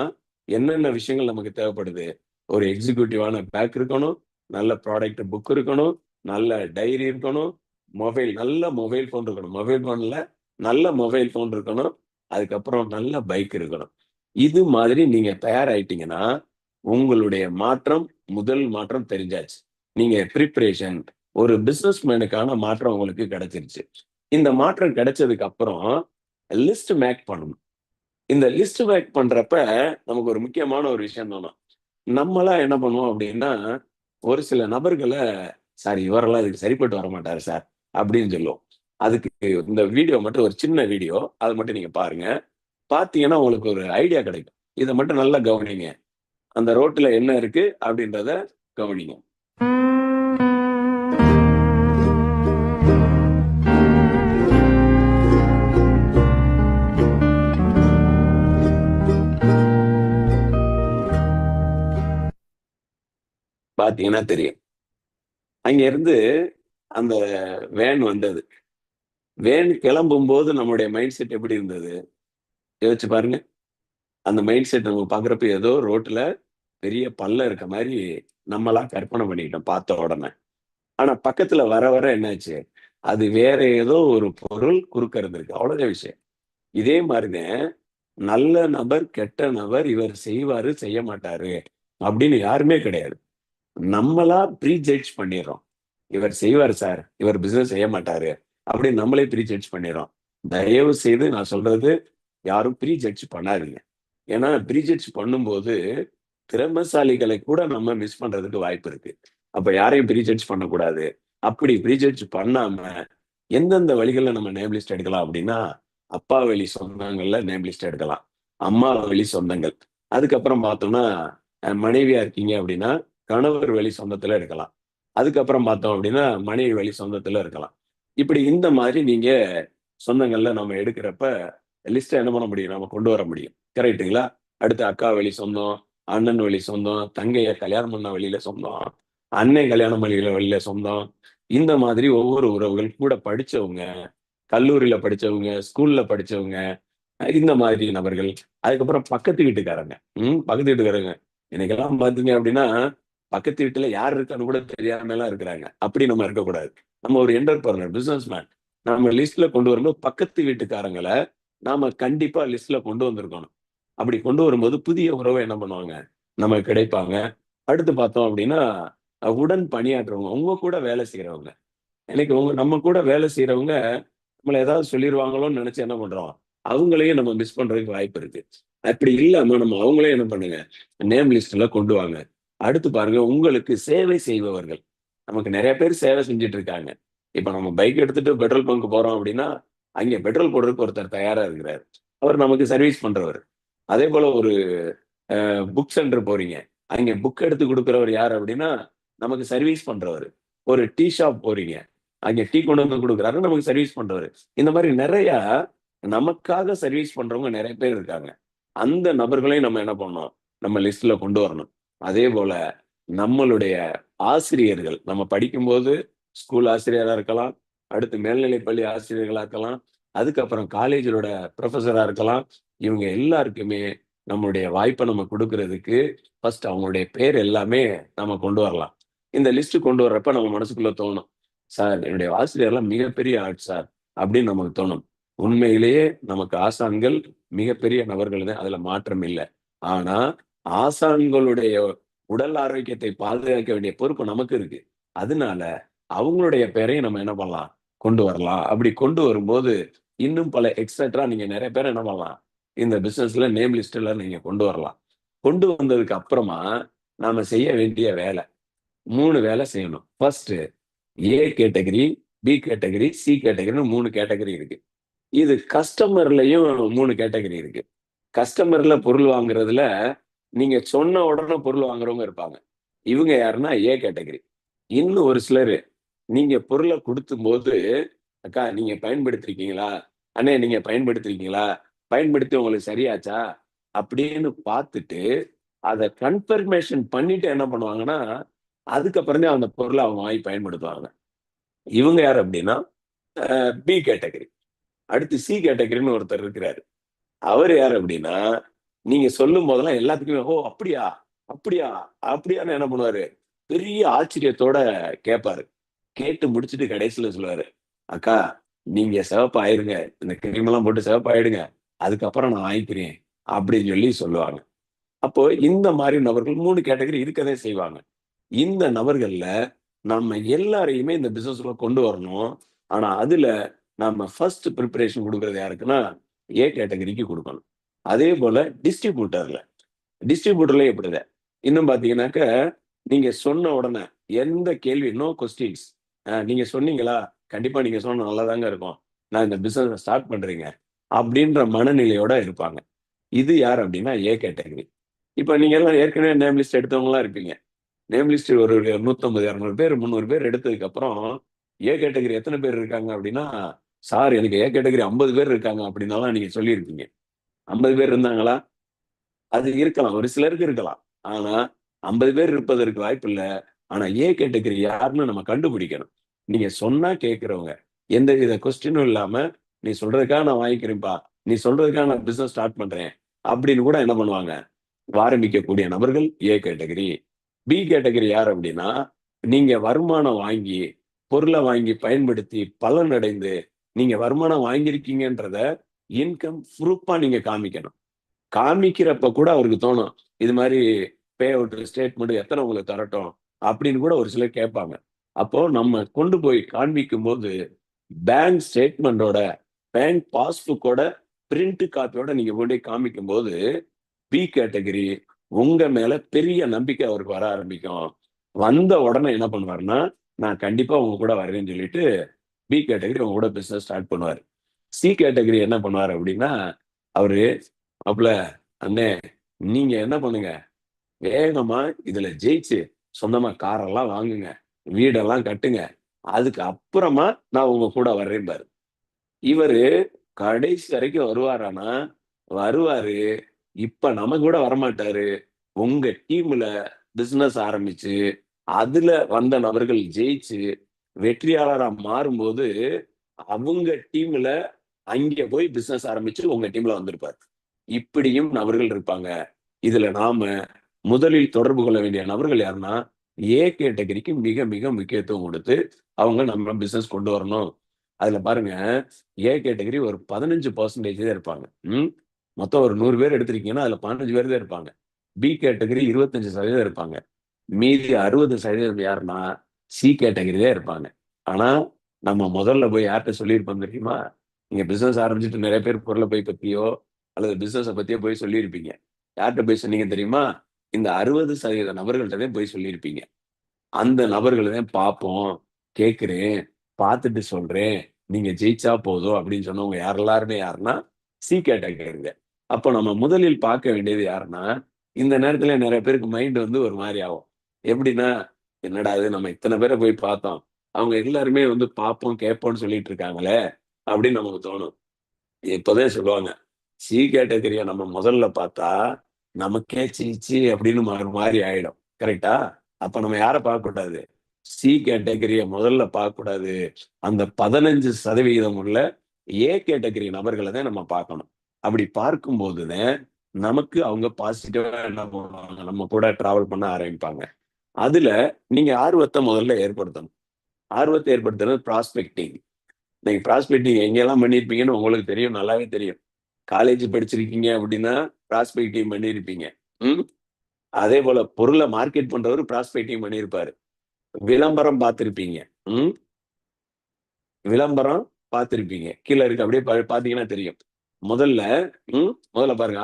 என்னென்ன விஷயங்கள் நமக்கு தேவைப்படுது? ஒரு எக்ஸிக்யூட்டிவான பேக் இருக்கணும். நல்ல ப்ராடக்ட் புக் இருக்கணும். நல்ல டைரி இருக்கணும். நல்ல மொபைல் ஃபோன் இருக்கணும். மொபைல் ஃபோன்ல நல்ல மொபைல் ஃபோன் இருக்கணும். அதுக்கப்புறம் நல்ல பைக் இருக்கணும். இது மாதிரி நீங்க தயாராயிட்டீங்கன்னா, உங்களுடைய மாற்றம், முதல் மாற்றம் தெரிஞ்சாச்சு. நீங்க பிரிப்பரேஷன் ஒரு பிசினஸ் மேனுக்கான மாற்றம் உங்களுக்கு கிடைச்சிருச்சு. இந்த மாற்றம் கிடைச்சதுக்கு அப்புறம் லிஸ்ட் மேக் பண்ணணும். இந்த லிஸ்ட் மேக் பண்றப்ப நமக்கு ஒரு முக்கியமான ஒரு விஷயம் தோணும். நம்மளா என்ன பண்ணுவோம் அப்படின்னா, ஒரு சில நபர்கள "சார் இவரெல்லாம் இதுக்கு சரிப்பட்டு வரமாட்டாரு சார்" அப்படின்னு சொல்லுவோம். அதுக்கு இந்த வீடியோ மட்டும் ஒரு சின்ன வீடியோ. அத மட்டும் நீங்க பாருங்க. பார்த்தீங்கன்னா உங்களுக்கு ஒரு ஐடியா கிடைக்கும். இத மட்டும் நல்லா கவனிங்க. அந்த ரோட்ல என்ன இருக்கு அப்படின்றத கவனிங்க. பார்த்தீங்கன்னா தெரியும். அங்க இருந்து அந்த வேன் வந்தது. வேன் கிளம்பும்போது நம்முடைய மைண்ட் செட் எப்படி இருந்தது? யோசிச்சு பாருங்க. அந்த மைண்ட் செட் நம்ம பார்க்குறப்ப ஏதோ ரோட்ல பெரிய பள்ளம் இருக்க மாதிரி நம்மளா கற்பனை பண்ணிக்கிட்டோம் பார்த்த உடனே. ஆனா பக்கத்துல வர வர என்னாச்சு? அது வேற ஏதோ ஒரு பொருள் குறுக்க இருந்திருக்கு. அவ்வளவுதான் விஷயம். இதே மாதிரிதான் நல்ல நபர், கெட்ட நபர், இவர் செய்வாரு, செய்ய மாட்டாரு அப்படின்னு யாருமே கிடையாது. நம்மளா ப்ரீ ஜட்ஜ் பண்ணிடுறோம். இவர் செய்வார் சார், இவர் பிசினஸ் செய்ய மாட்டாரு அப்படின்னு நம்மளே ப்ரீ ஜட்ஜ் பண்ணிடுறோம். தயவு செய்து நான் சொல்றது, யாரும் ப்ரீ ஜட்ஜ் பண்ணாதீங்க. ஏன்னா ப்ரீ ஜட்ஜ் பண்ணும்போது திறமைசாலிகளை கூட நம்ம மிஸ் பண்றதுக்கு வாய்ப்பு இருக்கு. அப்ப யாரையும் ப்ரீ ஜட்ஜ் பண்ணக்கூடாது. அப்படி ப்ரீ ஜட்ஜ் பண்ணாம எந்தெந்த வழிகள்ல நம்ம நேம் லிஸ்ட் எடுக்கலாம் அப்படின்னா, அப்பா வழி சொந்தங்கள்ல நேம் லிஸ்ட் எடுக்கலாம். அம்மா வழி சொந்தங்கள். அதுக்கப்புறம் பார்த்தோம்னா, மனைவியா இருக்கீங்க அப்படின்னா, கணவர் வழி சொந்தத்துல எடுக்கலாம். அதுக்கப்புறம் பார்த்தோம் அப்படின்னா, மனைவி வழி சொந்தத்துல இருக்கலாம். இப்படி இந்த மாதிரி நீங்க சொந்தங்கள்ல நம்ம எடுக்கிறப்ப, லிஸ்ட்ட என்ன பண்ண முடியும்? நம்ம கொண்டு வர முடியும். கரெக்ட்டுங்களா? அடுத்து அக்கா வழி சொந்தம், அண்ணன் வழி சொந்தம், தங்கைய கல்யாணம் பண்ண வழியில சொந்தம், அண்ணன் கல்யாணம் வழியில வழியில சொந்தம். இந்த மாதிரி ஒவ்வொரு உறவுகள் கூட படிச்சவங்க, கல்லூரியில படிச்சவங்க, ஸ்கூல்ல படிச்சவங்க, இந்த மாதிரி நபர்கள். அதுக்கப்புறம் பக்கத்து வீட்டுக்காரங்க. பக்கத்து வீட்டுக்காரங்க. இன்னைக்கெல்லாம் பார்த்தீங்க அப்படின்னா, பக்கத்து வீட்டுல யார் இருக்கான்னு கூட தெரியாமலாம் இருக்கிறாங்க. அப்படி நம்ம இருக்கக்கூடாது. நம்ம ஒரு என்டர்பிரனர், பிசினஸ் மேன். நம்ம லிஸ்ட்ல கொண்டு வரும்போது பக்கத்து வீட்டுக்காரங்கள நாம கண்டிப்பா லிஸ்ட்ல கொண்டு வந்திருக்கணும். அப்படி கொண்டு வரும்போது புதிய உறவு என்ன பண்ணுவாங்க? நமக்கு கிடைப்பாங்க. அடுத்து பார்த்தோம் அப்படின்னா, உடன் பணியாற்றுறவங்க, உங்க கூட வேலை செய்றவங்க. இன்னைக்கு நம்ம கூட வேலை செய்றவங்க, நம்மள ஏதாவது சொல்லிருவாங்களோன்னு நெனச்சு என்ன பண்றோம்? அவங்களையும் நம்ம மிஸ் பண்றதுக்கு வாய்ப்பு இருக்கு. அப்படி இல்லாம நம்ம அவங்களையும் என்ன பண்ணுங்க, நேம் லிஸ்ட்ல கொண்டு வாங்க. அடுத்து பாருங்க, உங்களுக்கு சேவை செய்பவர்கள். நமக்கு நெறைய பேர் சேவை செஞ்சுட்டு இருக்காங்க. இப்ப நம்ம பைக் எடுத்துட்டு பெட்ரோல் பங்க் போறோம் அப்படின்னா, அங்கே பெட்ரோல் போடுறதுக்கு ஒருத்தர் தயாரா இருக்கிறாரு. அவர் நமக்கு சர்வீஸ் பண்றவரு. அதேபோல ஒரு புக் சென்டர் போறீங்க. அங்கே புக் எடுத்து குடுக்குறவர் யாரு அப்படின்னா, நமக்கு சர்வீஸ் பண்றவரு. ஒரு டீ ஷாப் போறீங்க. அங்கே டீ கொண்டு வந்து குடுக்குறாரு, நமக்கு சர்வீஸ் பண்றவரு. இந்த மாரி நெறையா நமக்காக சர்வீஸ் பண்றவங்க நெறைய பேர் இருக்காங்க. அந்த நபர்களையும் நம்ம என்ன பண்ணணும்? நம்ம லிஸ்ட்ல கொண்டு வரணும். அதேபோல நம்மளுடைய ஆசிரியர்கள், நம்ம படிக்கும்போது ஸ்கூல் ஆசிரியரா இருக்கலாம், அடுத்து மேல்நிலைப் பள்ளி ஆசிரியர்களா இருக்கலாம், அதுக்கப்புறம் காலேஜோட புரொஃபஸரா இருக்கலாம். இவங்க எல்லாருக்குமே நம்மளுடைய வாய்ப்ப நம்ம குடுக்குறதுக்கு, ஃபர்ஸ்ட் அவங்களுடைய பேர் எல்லாமே நம்ம கொண்டு வரலாம். இந்த லிஸ்ட் கொண்டு வர்றப்ப நம்ம மனசுக்குள்ள தோணும். சார் என்னுடைய ஆசிரியர்லாம் மிகப்பெரிய ஆள் சார், அப்படின்னு நமக்கு தோணும். உண்மையிலேயே நமக்கு ஆசான்கள் மிகப்பெரிய நபர்கள் தான். அதுல மாற்றம் இல்ல. ஆனா, ஆசான்களுடைய உடல் ஆரோக்கியத்தை பாதுகாக்க வேண்டிய பொறுப்பு நமக்கு இருக்கு. அதனால அவங்களுடைய பெயரையும் நம்ம என்ன பண்ணலாம்? கொண்டு வரலாம். அப்படி கொண்டு வரும்போது, இன்னும் பல எக்ஸெட்ரா நீங்க நெறைய பேர என்ன பண்ணலாம்? இந்த பிசினஸ்ல நேம் லிஸ்ட்ல நீங்க கொண்டு வரலாம். கொண்டு வந்ததுக்கு அப்புறமா, நாம செய்ய வேண்டிய வேலை. 3 வேலை செய்யணும். First A category, B category, C கேட்டகரின்னு 3 கேட்டகரி இருக்கு. இது கஸ்டமர்லயும் 3 கேட்டகரி இருக்கு. கஸ்டமர்ல பொருள் வாங்குறதுல, நீங்க சொன்ன உடனே பொருள் வாங்குறவங்க இருப்பாங்க. இவங்க யாருன்னா ஏ கேட்டகரி. இன்னும் ஒரு சிலரு, நீங்க பொருள குடுக்கும்போது, "அக்கா நீங்க பயன்படுத்தியிருக்கீங்களா? அண்ணே நீங்க பயன்படுத்தியிருக்கீங்களா? பயன்படுத்தி உங்களுக்கு சரியாச்சா?" அப்படின்னு பார்த்துட்டு, அத கன்ஃபர்மேஷன் பண்ணிட்டு என்ன பண்ணுவாங்கன்னா, அதுக்கப்புறம் தான் அந்த பொருள அவங்க வாங்கி பயன்படுத்துவாங்க. இவங்க யாரு அப்படின்னா, பி கேட்டகரி. அடுத்து சி கேட்டகரின்னு ஒருத்தர் இருக்கிறாரு. அவரு யாரு அப்படின்னா, நீங்க சொல்லும் போதெல்லாம் எல்லாத்துக்குமே, "ஓ! அப்படியா? அப்படியா? அப்படியான்னு" என்ன பண்ணுவாரு, பெரிய ஆச்சரியத்தோட கேட்பாரு. கேட்டு முடிச்சுட்டு கடைசில சொல்லுவாரு, "அக்கா, நீங்க சிவப்பாயிருங்க. இந்த கிரீம் எல்லாம் போட்டு சிவப்பாயிடுங்க. அதுக்கப்புறம் நான் வாங்கிக்கிறேன்." அப்படின்னு சொல்லி சொல்லுவாங்க. அப்போ இந்த மாரி நபர்கள் 3 கேட்டகரி இருக்கதான் செய்வாங்க. இந்த நபர்கள்ல நம்ம எல்லாரையுமே இந்த பிசினஸ்குள்ள கொண்டு வரணும். ஆனா, அதுல நம்ம ஃபர்ஸ்ட் பிரிப்பரேஷன் குடுக்குறது யாருக்குன்னா, ஏ கேட்டகரிக்கு குடுக்கணும். அதேபோல டிஸ்ட்ரிபியூட்டர்ல டிஸ்ட்ரிபியூட்டர்லயும் இப்படிதான். இன்னும் பார்த்தீங்கன்னாக்க, நீங்க சொன்ன உடனே எந்த கேள்வி நோ கொஸ்டின்ஸ். நீங்க சொன்னீங்களா? கண்டிப்பா நீங்க சொன்னா நல்லாதாங்க இருக்கும். நான் இந்த பிசினஸ ஸ்டார்ட் பண்றேங்க. அப்படின்ற மனநிலையோட இருப்பாங்க. இது யார் அப்படின்னா, ஏ கேட்டகரி. இப்ப நீங்க எல்லாம் ஏற்கனவே நேம் லிஸ்ட் எடுத்தவங்களா இருப்பீங்க. நேம் லிஸ்ட் ஒரு 150, 200 பேர், 300 பேர் எடுத்ததுக்கு அப்புறம், ஏ கேட்டகரி எத்தன பேர் இருக்காங்க அப்படின்னா, "சார் எனக்கு ஏ கேட்டகரி 50 பேர் இருக்காங்க." அப்படின்னலாம் நீங்க சொல்லியிருப்பீங்க. 50 பேர் இருந்தாங்களா? அது இருக்கலாம். ஒரு சிலருக்கு இருக்கலாம். ஆனா, 50 பேர் இருப்பதற்கு வாய்ப்பில்ல. ஆனா, ஏ கேட்டகரி யாருன்னு நம்ம கண்டுபிடிக்கணும். நீங்க சொன்னா கேட்கிறவங்க. எந்தவித கொஸ்டினும் இல்லாம, "நீ சொல்றதுக்காக நான் வாங்கிக்கிறேன்ப்பா. நீ சொல்றதுக்காக நான் பிசினஸ் ஸ்டார்ட் பண்றேன்." அப்படின்னு கூட என்ன பண்ணுவாங்க, ஆரம்பிக்கக்கூடிய நபர்கள் ஏ கேட்டகரி. பி கேட்டகரி யார் அப்படின்னா, நீங்க வருமானம் வாங்கி, பொருளை வாங்கி பயன்படுத்தி பலன் அடைந்து, நீங்க வருமானம் வாங்கியிருக்கீங்கன்றத இன்கம் ப்ரூஃபா நீங்க காமிக்கணும். காமிக்கிறப்ப கூட அவருக்கு தோணும், இது மாதிரி பே அவுட் ஸ்டேட்மெண்ட் எத்தனை உங்களுக்கு தரட்டும் அப்படின்னு கூட ஒரு சிலர் கேட்பாங்க. அப்போ நம்ம கொண்டு போய் காண்பிக்கும்போது பேங்க் ஸ்டேட்மெண்டோட, பேங்க் பாஸ்புக்கோட பிரிண்ட் காப்பியோட நீங்க கொண்டு போய் காமிக்கும்போது, பி கேட்டகரி உங்க மேல பெரிய நம்பிக்கை அவருக்கு வர ஆரம்பிக்கும். வந்த உடனே என்ன பண்ணுவாருன்னா, நான் கண்டிப்பா உங்க கூட வரேன்னு சொல்லிட்டு பி கேட்டகரி உங்க கூட பிசினஸ் ஸ்டார்ட் பண்ணுவாரு. சி கேட்டகரி என்ன பண்ணுவாரு அப்படின்னா, அவரு மாப்ள, அண்ணே நீங்க என்ன பண்ணுங்க, வேகமா இதுல ஜெயிச்சு சொந்தமா காரெல்லாம் வாங்குங்க, வீடெல்லாம் கட்டுங்க. அதுக்கு அப்புறமா நான் உங்க கூட வர்றேன்பாரு. இவரு கடைசி வரைக்கும் வருவாரான்னா, வருவாரு. இப்ப நம்ம கூட வரமாட்டாரு. உங்க டீம்ல பிசினஸ் ஆரம்பிச்சு, அதுல வந்த நபர்கள் ஜெயிச்சு, வெற்றியாளரா மாறும்போது, அவங்க டீம்ல அங்கே போய் பிசினஸ் ஆரம்பிச்சு உங்க டீம்ல வந்திருப்பாரு. இப்படியும் நபர்கள் இருப்பாங்க. இதுல நாம முதலில் தொடர்பு கொள்ள வேண்டிய நபர்கள் யாருன்னா, ஏ கேட்டகரிக்கு மிக மிக முக்கியத்துவம் குடுத்து, அவங்க நம்ம பிசினஸ் கொண்டு வரணும். அதுல பாருங்க, ஏ கேட்டகரி ஒரு 15% தான் இருப்பாங்க. ம். மொத்தம் ஒரு 100 பேர் எடுத்திருக்கீங்கன்னா, அதுல 15 பேர் தான் இருப்பாங்க. பி கேட்டகரி 25% இருப்பாங்க. மீதி 60% யாருன்னா, சி கேட்டகரி தான் இருப்பாங்க. ஆனா, நம்ம முதல்ல போய் யார்ட்ட சொல்லியிருப்போம் தெரியுமா? நீங்க பிசினஸ் ஆரம்பிச்சுட்டு நெறைய பேர் பொருள பத்தியோ, அல்லது பிசினஸ பத்தியோ போய் சொல்லியிருப்பீங்க. யார்ட்ட போய் சொன்னீங்க தெரியுமா? இந்த 60% நபர்கள்ட்ட தான் போய் சொல்லியிருப்பீங்க. அந்த நபர்கள தான் பார்ப்போம், கேட்கிறேன், பார்த்துட்டு சொல்றேன். நீங்க ஜெயிச்சா போதும் அப்படின்னு சொன்னவங்க எல்லாருமே யாருன்னா, சி கேட்டகரிங்க. அப்போ நம்ம முதலில் பார்க்க வேண்டியது யாருன்னா, இந்த நேரத்துல நெறைய பேருக்கு மைண்ட் வந்து ஒரு மாரி ஆகும். எப்படின்னா, என்னடா இது நம்ம இத்தன பேர போய் பார்த்தோம். அவங்க எல்லாருமே வந்து பார்ப்போம், கேட்போம்ன்னு சொல்லிட்டு இருக்காங்களே! அப்படின்னு நமக்கு தோணும். இப்பவே சொல்லுவாங்க. சி கேட்டகரிய நம்ம முதல்ல பார்த்தா, நமக்கே சீ சீ அப்படின்னு ஒரு மாரி ஆயிடும். கரெக்ட்டா? அப்ப நம்ம யார பார்க்கக்கூடாது? சி கேட்டகரிய முதல்ல பார்க்கக்கூடாது. அந்த 15% உள்ள ஏ கேட்டகரி நபர்கள தான் நம்ம பார்க்கணும். அப்படி பார்க்கும்போது தான், நமக்கு அவங்க பாசிட்டிவா என்ன பண்ணுவாங்க, நம்ம கூட டிராவல் பண்ண ஆரம்பிப்பாங்க. அதுல நீங்க ஆர்வத்த முதல்ல ஏற்படுத்தணும். ஆர்வத்த ஏற்படுத்துறது ப்ராஸ்பெக்டிங். நீங்க ப்ராஸ்பெக்டிங் எங்கெல்லாம் பண்ணியிருப்பீங்கன்னு உங்களுக்கு தெரியும். நல்லாவே தெரியும். காலேஜ் படிச்சிருக்கீங்க அப்படின்னா, ப்ராஸ்பெக்டிங் பண்ணியிருப்பீங்க. ம். அதே போல பொருள மார்க்கெட் பண்றவரு ப்ராஸ்பெக்டிங் பண்ணியிருப்பாரு. விளம்பரம் பார்த்திருப்பீங்க. ம். விளம்பரம் பார்த்திருப்பீங்க. கீழ இருக்கு அப்படியே பார்த்தீங்கன்னா தெரியும். முதல்ல முதல்ல பாருங்க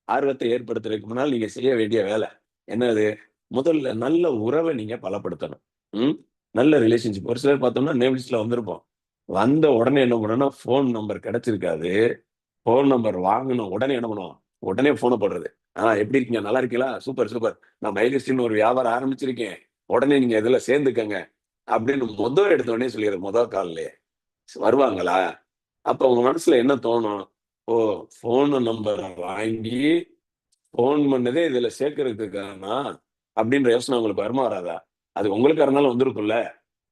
ஆர்வத்த ஏற்படுத்துறதுக்கு முன்னால நீங்க செய்ய வேண்டிய வேலை. என்னது? முதல்ல நல்ல உறவ நீங்க பலப்படுத்தணும். ம். நல்ல ரிலேஷன்ஷிப். ஒரு சிலர் பார்த்தோம்னா நேம் லிஸ்ட்ல வந்திருப்போம். வந்த உடனே என்ன பண்ணணும்னா, ஃபோன் நம்பர் கிடைச்சிருக்காது. ஃபோன் நம்பர் வாங்குன உடனே என்ன பண்ணுவோம்? உடனே ஃபோன போடுறது. எப்படி இருக்கீங்க? நல்லா இருக்கீங்களா? Super, super. நான் மைலிஸ்ட்ன்னு ஒரு வியாபாரம் ஆரம்பிச்சிருக்கேன். உடனே நீங்க இதுல சேர்ந்துக்கங்க. அப்படின்னு எடுத்த உடனே சொல்லிடுறது. கால்லயே. வருவாங்களா? அப்ப உங்க மனசுல என்ன தோணும்? ஓ! ஃபோன் நம்பர வாங்கி, ஃபோன் பண்ணதே இதுல சேர்க்கறதுக்கு தானா? அப்படின்ற யோசனை உங்களுக்கு வருமா? வராதா? அது உங்களுக்கா இருந்தாலும் வந்திருக்கும்ல.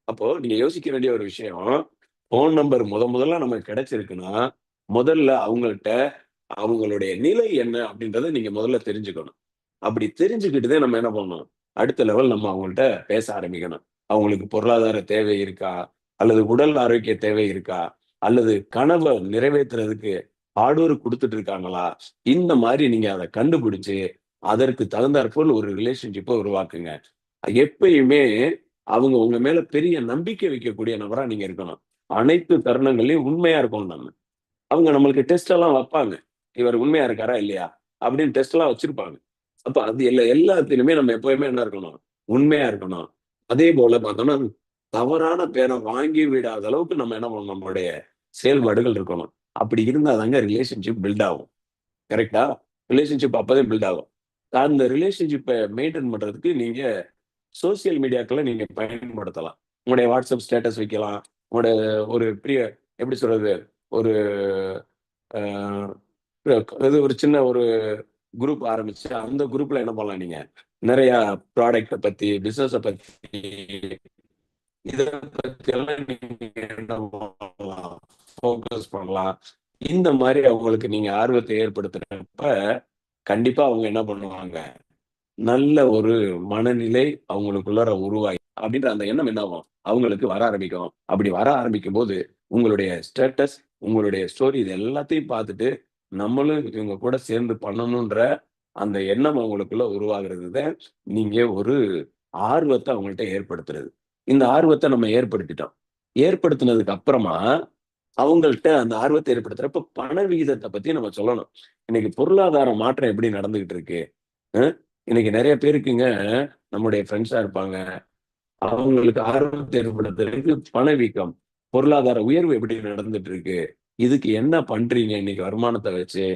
அப்போ நீங்க யோசிக்க வேண்டிய ஒரு விஷயம், ஃபோன் நம்பர் முதல்ல நமக்கு கிடைச்சிருக்குன்னா, முதல்ல அவங்கள்ட்ட அவங்களுடைய நிலை என்ன அப்படின்றத நீங்க முதல்ல தெரிஞ்சுக்கணும். அப்படி தெரிஞ்சுக்கிட்டு தான் நம்ம என்ன பண்ணணும், அடுத்த லெவல் நம்ம அவங்கள்ட்ட பேச ஆரம்பிக்கணும். அவங்களுக்கு பொருளாதார தேவை இருக்கா? அல்லது உடல் ஆரோக்கிய தேவை இருக்கா? அல்லது கனவ நிறைவேத்துறதுக்கு ஹார்ட் ஒர்க் குடுத்துட்டு இருக்காங்களா? இந்த மாரி நீங்க அத கண்டுபிடிச்சு, அதற்கு தகுந்தாற்போல் ஒரு ரிலேஷன்ஷிப்ப உருவாக்குங்க. எப்பயுமே அவங்க உங்க மேல பெரிய நம்பிக்கை வைக்கக்கூடிய நபரா நீங்க இருக்கணும். அனைத்து தருணங்கள்லயும் உண்மையா இருக்கணும் நம்ம. அவங்க நம்மளுக்கு டெஸ்ட் எல்லாம் வப்பாங்க. இவர் உண்மையா இருக்காரா? இல்லையா? அப்படின்னு டெஸ்ட் எல்லாம் வச்சிருப்பாங்க. அப்ப அது எல்லாத்திலுமே நம்ம எப்பவுமே என்ன இருக்கணும்? உண்மையா இருக்கணும். அதே போல பார்த்தோம்னா, தவறான பேர வாங்கி விடாத அளவுக்கு நம்ம என்ன பண்ணணும்? நம்மளுடைய செயல்பாடுகள் இருக்கணும். அப்படி இருந்தா தாங்க ரிலேஷன்ஷிப் பில்ட் ஆகும். கரெக்ட்டா? ரிலேஷன்ஷிப் அப்பதான் பில்ட் ஆகும். அந்த ரிலேஷன்ஷிப்ப மெயின்டெயின் பண்றதுக்கு நீங்க சோசியல் மீடியாக்கள நீங்க பயன்படுத்தலாம். உங்களுடைய WhatsApp ஸ்டேட்டஸ் வைக்கலாம். உங்களோட ஒரு பெரிய எப்படி சொல்றது? ஒரு அ இது ஒரு சின்ன ஒரு குரூப் ஆரம்பிச்சு, அந்த குரூப்ல என்ன பண்ணலாம் நீங்க? நெறையா ப்ராடக்ட்ட பத்தி, பிசினஸ பத்தி, இத பத்தி எல்லாம் நீங்க என்ன பண்ணலாம்? ஃபோக்கஸ் பண்ணலாம். இந்த மாதிரி அவங்களுக்கு நீங்க ஆர்வத்தை ஏற்படுத்துறப்ப கண்டிப்பா அவங்க என்ன பண்ணுவாங்க, நல்ல ஒரு மனநிலை அவங்களுக்குள்ளார உருவாகி அப்படின்ற அந்த எண்ணம் என்ன ஆகும்? அவங்களுக்கு வர ஆரம்பிக்கும். அப்படி வர ஆரம்பிக்கும்போது, உங்களுடைய ஸ்டேட்டஸ், உங்களுடைய ஸ்டோரி இது எல்லாத்தையும் பார்த்துட்டு, நம்மளும் இவங்க கூட சேர்ந்து பண்ணணுன்ற அந்த எண்ணம் அவங்களுக்குள்ள உருவாகுறது தான், நீங்க ஒரு ஆர்வத்த அவங்கள்ட்ட ஏற்படுத்துறது. இந்த ஆர்வத்த நம்ம ஏற்படுத்திட்டோம். ஏற்படுத்தினதுக்கு அப்புறமா, அவங்கள்ட்ட அந்த ஆர்வத்த ஏற்படுத்துறப்ப பண விகிதத்த பத்தி நம்ம சொல்லணும். இன்னைக்கு பொருளாதார மாற்றம் எப்படி நடந்துகிட்டு இருக்கு? அ இன்னைக்கு நெறைய பேருக்குங்க, நம்முடைய ஃப்ரெண்ட்ஸா இருப்பாங்க. அவங்களுக்கு ஆர்வத்த ஏற்படுத்துறதுக்கு பணவீக்கம், பொருளாதார உயர்வு எப்படி நடந்துட்டு இருக்கு? இதுக்கு என்ன பண்றீங்க இன்னைக்கு வருமானத்த வச்சு?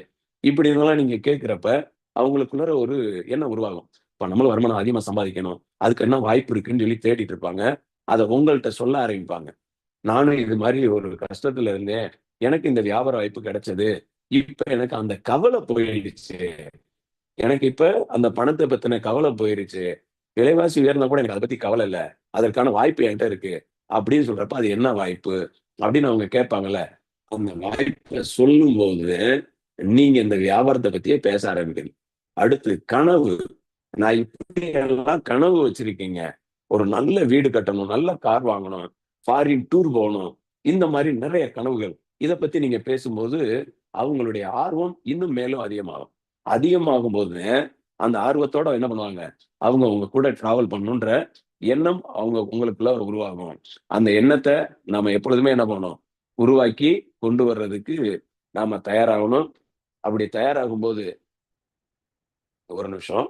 இப்படின்லாம் நீங்க கேட்கிறப்ப, அவங்களுக்குள்ளார ஒரு எண்ணம் உருவாகும். இப்ப நம்மளும் வருமானம் அதிகமா சம்பாதிக்கணும். அதுக்கு என்ன வாய்ப்பு இருக்குன்னு சொல்லி தேடிட்டு இருப்பாங்க. அத உங்கள்ட்ட சொல்ல ஆரம்பிப்பாங்க. நானும் இது மாரி ஒரு கஷ்டத்துல இருந்தேன். எனக்கு இந்த வியாபார வாய்ப்பு கிடைச்சது. இப்ப எனக்கு அந்த கவல போயிடுச்சு. எனக்கு இப்ப அந்த பணத்த பத்தின கவல போயிருச்சு. விலைவாசி உயர்ந்தா கூட எனக்கு அத பத்தி கவல இல்ல. அதற்கான வாய்ப்பு என்ட்ட இருக்கு. அப்படின்னு சொல்றப்ப, அது என்ன வாய்ப்பு? அப்படின்னு அவங்க கேட்பாங்கல்ல. அந்த வாய்ப்ப சொல்லும்போது, நீங்க இந்த வியாபாரத்த பத்தியே பேச ஆரம்பிக்கிறீங்க. அடுத்து கனவு. நான் இப்படியெல்லாம் கனவு வச்சிருக்கேங்க. ஒரு நல்ல வீடு கட்டணும், நல்ல கார் வாங்கணும், ஃபாரின் டூர் போணும். இந்த மாரி நெறைய கனவுகள். இத பத்தி நீங்க பேசும்போது, அவங்களுடைய ஆர்வம் இன்னும் மேலும் அதிகமாகும். அதிகமாகும்போது, அந்த ஆர்வத்தோட என்ன பண்ணுவாங்க, அவங்க உங்க கூட டிராவல் பண்ணணுன்ற எண்ணம் அவங்க உங்களுக்குள்ள உருவாகும். அந்த எண்ணத்த நாம எப்பொழுதுமே என்ன பண்ணணும், உருவாக்கி கொண்டு வர்றதுக்கு நாம தயாராகணும். அப்படி தயாராகும்போது ஒரு நிமிஷம்.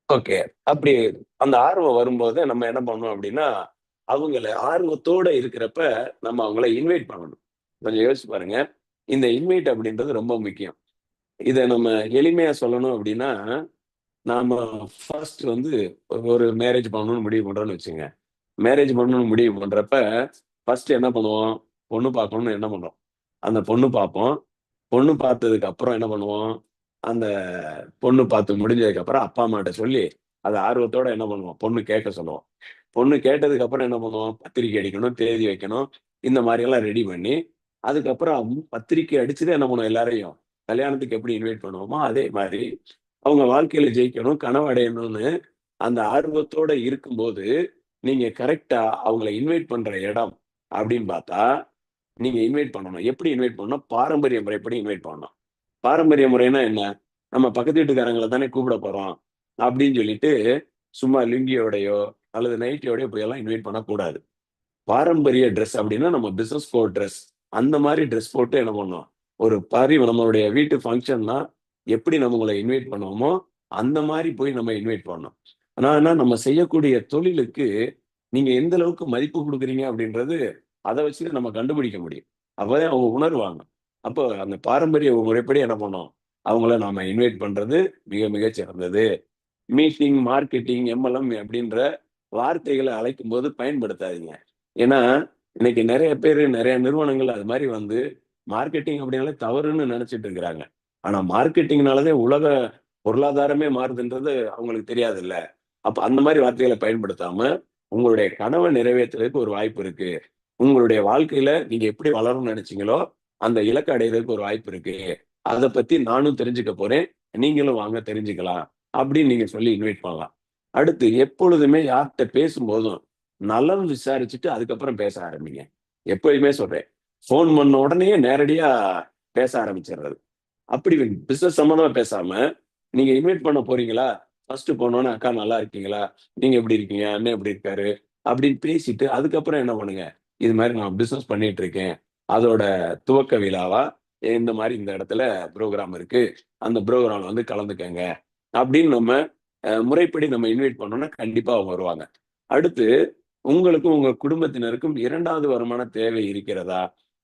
ஓகே. அப்படி அந்த ஆர்வம் வரும்போது நம்ம என்ன பண்ணணும் அப்படின்னா, அவங்கள ஆர்வத்தோட இருக்கிறப்ப நம்ம அவங்கள இன்வைட் பண்ணணும். கொஞ்சம் யோசிச்சு பாருங்க. இந்த இன்வைட் அப்படின்றது ரொம்ப முக்கியம். இத நம்ம எளிமையா சொல்லணும் அப்படின்னா, நாம ஃபர்ஸ்ட் வந்து ஒரு மேரேஜ் பண்ணணும்னு முடிவு பண்றோம்னு வச்சுக்கங்க. மேரேஜ் பண்ணணும்னு முடிவு பண்றப்ப, ஃபர்ஸ்ட் என்ன பண்ணுவோம்? பொண்ணு பார்க்கணும்னு என்ன பண்றோம்? அந்த பொண்ணு பார்ப்போம். பொண்ணு பார்த்ததுக்கு அப்புறம் என்ன பண்ணுவோம்? அந்த பொண்ணு பார்த்து முடிஞ்சதுக்கு அப்புறம் அப்பா, அம்மாட்ட சொல்லி, அத ஆர்வத்தோட என்ன பண்ணுவோம்? பொண்ணு கேட்க சொல்லுவோம். பொண்ணு கேட்டதுக்கு அப்புறம் என்ன பண்ணுவோம்? பத்திரிக்கை அடிக்கணும், தேதி வைக்கணும். இந்த மாரியெல்லாம் ரெடி பண்ணி, அதுக்கப்புறம் பத்திரிக்கை அடிச்சுட்டு என்ன பண்ணுவோம் எல்லாரையும்? கல்யாணத்துக்கு எப்படி இன்வைட் பண்ணுவோமோ, அதே மாரி அவங்க வாழ்க்கையில ஜெயிக்கணும், கனவு அடையணும்னு அந்த ஆர்வத்தோட இருக்கும்போது, நீங்க கரெக்ட்டா அவங்கள இன்வைட் பண்ற இடம் அப்படின்னு பார்த்தா, நீங்க இன்வைட் பண்ணணும். எப்படி இன்வைட் பண்ணணும்? பாரம்பரிய முறைப்படி இன்வைட் பண்ணணும். பாரம்பரிய முறைன்னா என்ன? நம்ம பக்கத்து வீட்டுக்காரங்கள தானே கூப்பிட போறோம். அப்படின்னு சொல்லிட்டு, சும்மா லுங்கியோடையோ, அல்லது நைட்டியோடயோ போயெல்லாம் இன்வைட் பண்ணக்கூடாது. பாரம்பரிய ட்ரெஸ் அப்படின்னா, நம்ம பிசினஸ் கோட் ட்ரெஸ். அந்த மாரி ட்ரெஸ் போட்டு என்ன பண்ணணும்? ஒரு நம்மளுடைய வீட்டு ஃபங்ஷன்னா, எப்படி நம்ம உங்கள இன்வைட் பண்ணுவோமோ, அந்த மாரி போய் நம்ம இன்வைட் பண்ணணும். ஆனா நம்ம செய்யக்கூடிய தொழிலுக்கு, நீங்க எந்த அளவுக்கு மதிப்பு குடுக்குறீங்க அப்படின்றது, அத வச்சு நம்ம கண்டுபிடிக்க முடியும். அப்பதான் அவங்க உணருவாங்க. அப்போ அந்த பாரம்பரிய முறைப்படி என்ன பண்ணணும்? அவங்கள நாம இன்வைட் பண்றது மிக மிகச் சிறந்தது. மீட்டிங், மார்க்கெட்டிங், எம்எல்எம் அப்படின்ற வார்த்தைகள அழைக்கும்போது பயன்படுத்தாதீங்க. ஏன்னா, இன்னைக்கு நெறைய பேரு, நெறைய நிறுவனங்கள் அது மாரி வந்து மார்க்கெட்டிங் அப்படின்னாலே தவறுன்னு நெனச்சுட்டு இருக்கிறாங்க. ஆனா மார்க்கெட்டிங்னால தான் உலக பொருளாதாரமே மாறுதுன்றது அவங்களுக்கு தெரியாதுல்ல. அப்ப அந்த மாரி வார்த்தைகள பயன்படுத்தாம, உங்களுடைய கனவ நிறைவேத்துறதுக்கு ஒரு வாய்ப்பு இருக்கு. உங்களுடைய வாழ்க்கையில நீங்க எப்படி வளரணும்னு நெனச்சீங்களோ, அந்த இலக்க அடையறதுக்கு ஒரு வாய்ப்பு இருக்கு. அத பத்தி நானும் தெரிஞ்சுக்க போறேன். நீங்களும் வாங்க தெரிஞ்சுக்கலாம். அப்படின்னு நீங்க சொல்லி இன்வைட் பண்ணலாம். அடுத்து எப்பொழுதுமே யார்ட்ட பேசும்போதும், நலம் விசாரிச்சுட்டு அதுக்கப்புறம் பேச ஆரம்பிங்க. எப்பயுமே சொல்றேன். ஃபோன் பண்ண உடனே நேரடியா பேச ஆரம்பிச்சுர்றது. அப்படி பிசினஸ் சம்மந்தமா பேசாம, நீங்க இன்வைட் பண்ண போறீங்களா? ஃபர்ஸ்ட் போனோனே, "அக்கா நல்லா இருக்கீங்களா? நீங்க எப்படி இருக்கீங்க? அண்ணன் எப்படி இருக்காரு?" அப்படின்னு பேசிட்டு, அதுக்கப்புறம் என்ன பண்ணுங்க, "இது மாரி நான் பிசினஸ் பண்ணிட்டு இருக்கேன். அதோட துவக்க விழாவா, இந்த மாரி இந்த இடத்துல புரோகிராம் இருக்கு. அந்த புரோகிராம்ல வந்து கலந்துக்கங்க." அப்படின்னு நம்ம முறைப்படி நம்ம இன்வைட் பண்ணோம்னா, கண்டிப்பா அவங்க வருவாங்க. அடுத்து, உங்களுக்கும் உங்க குடும்பத்தினருக்கும் 2வது வருமான தேவை இருக்கிறதா?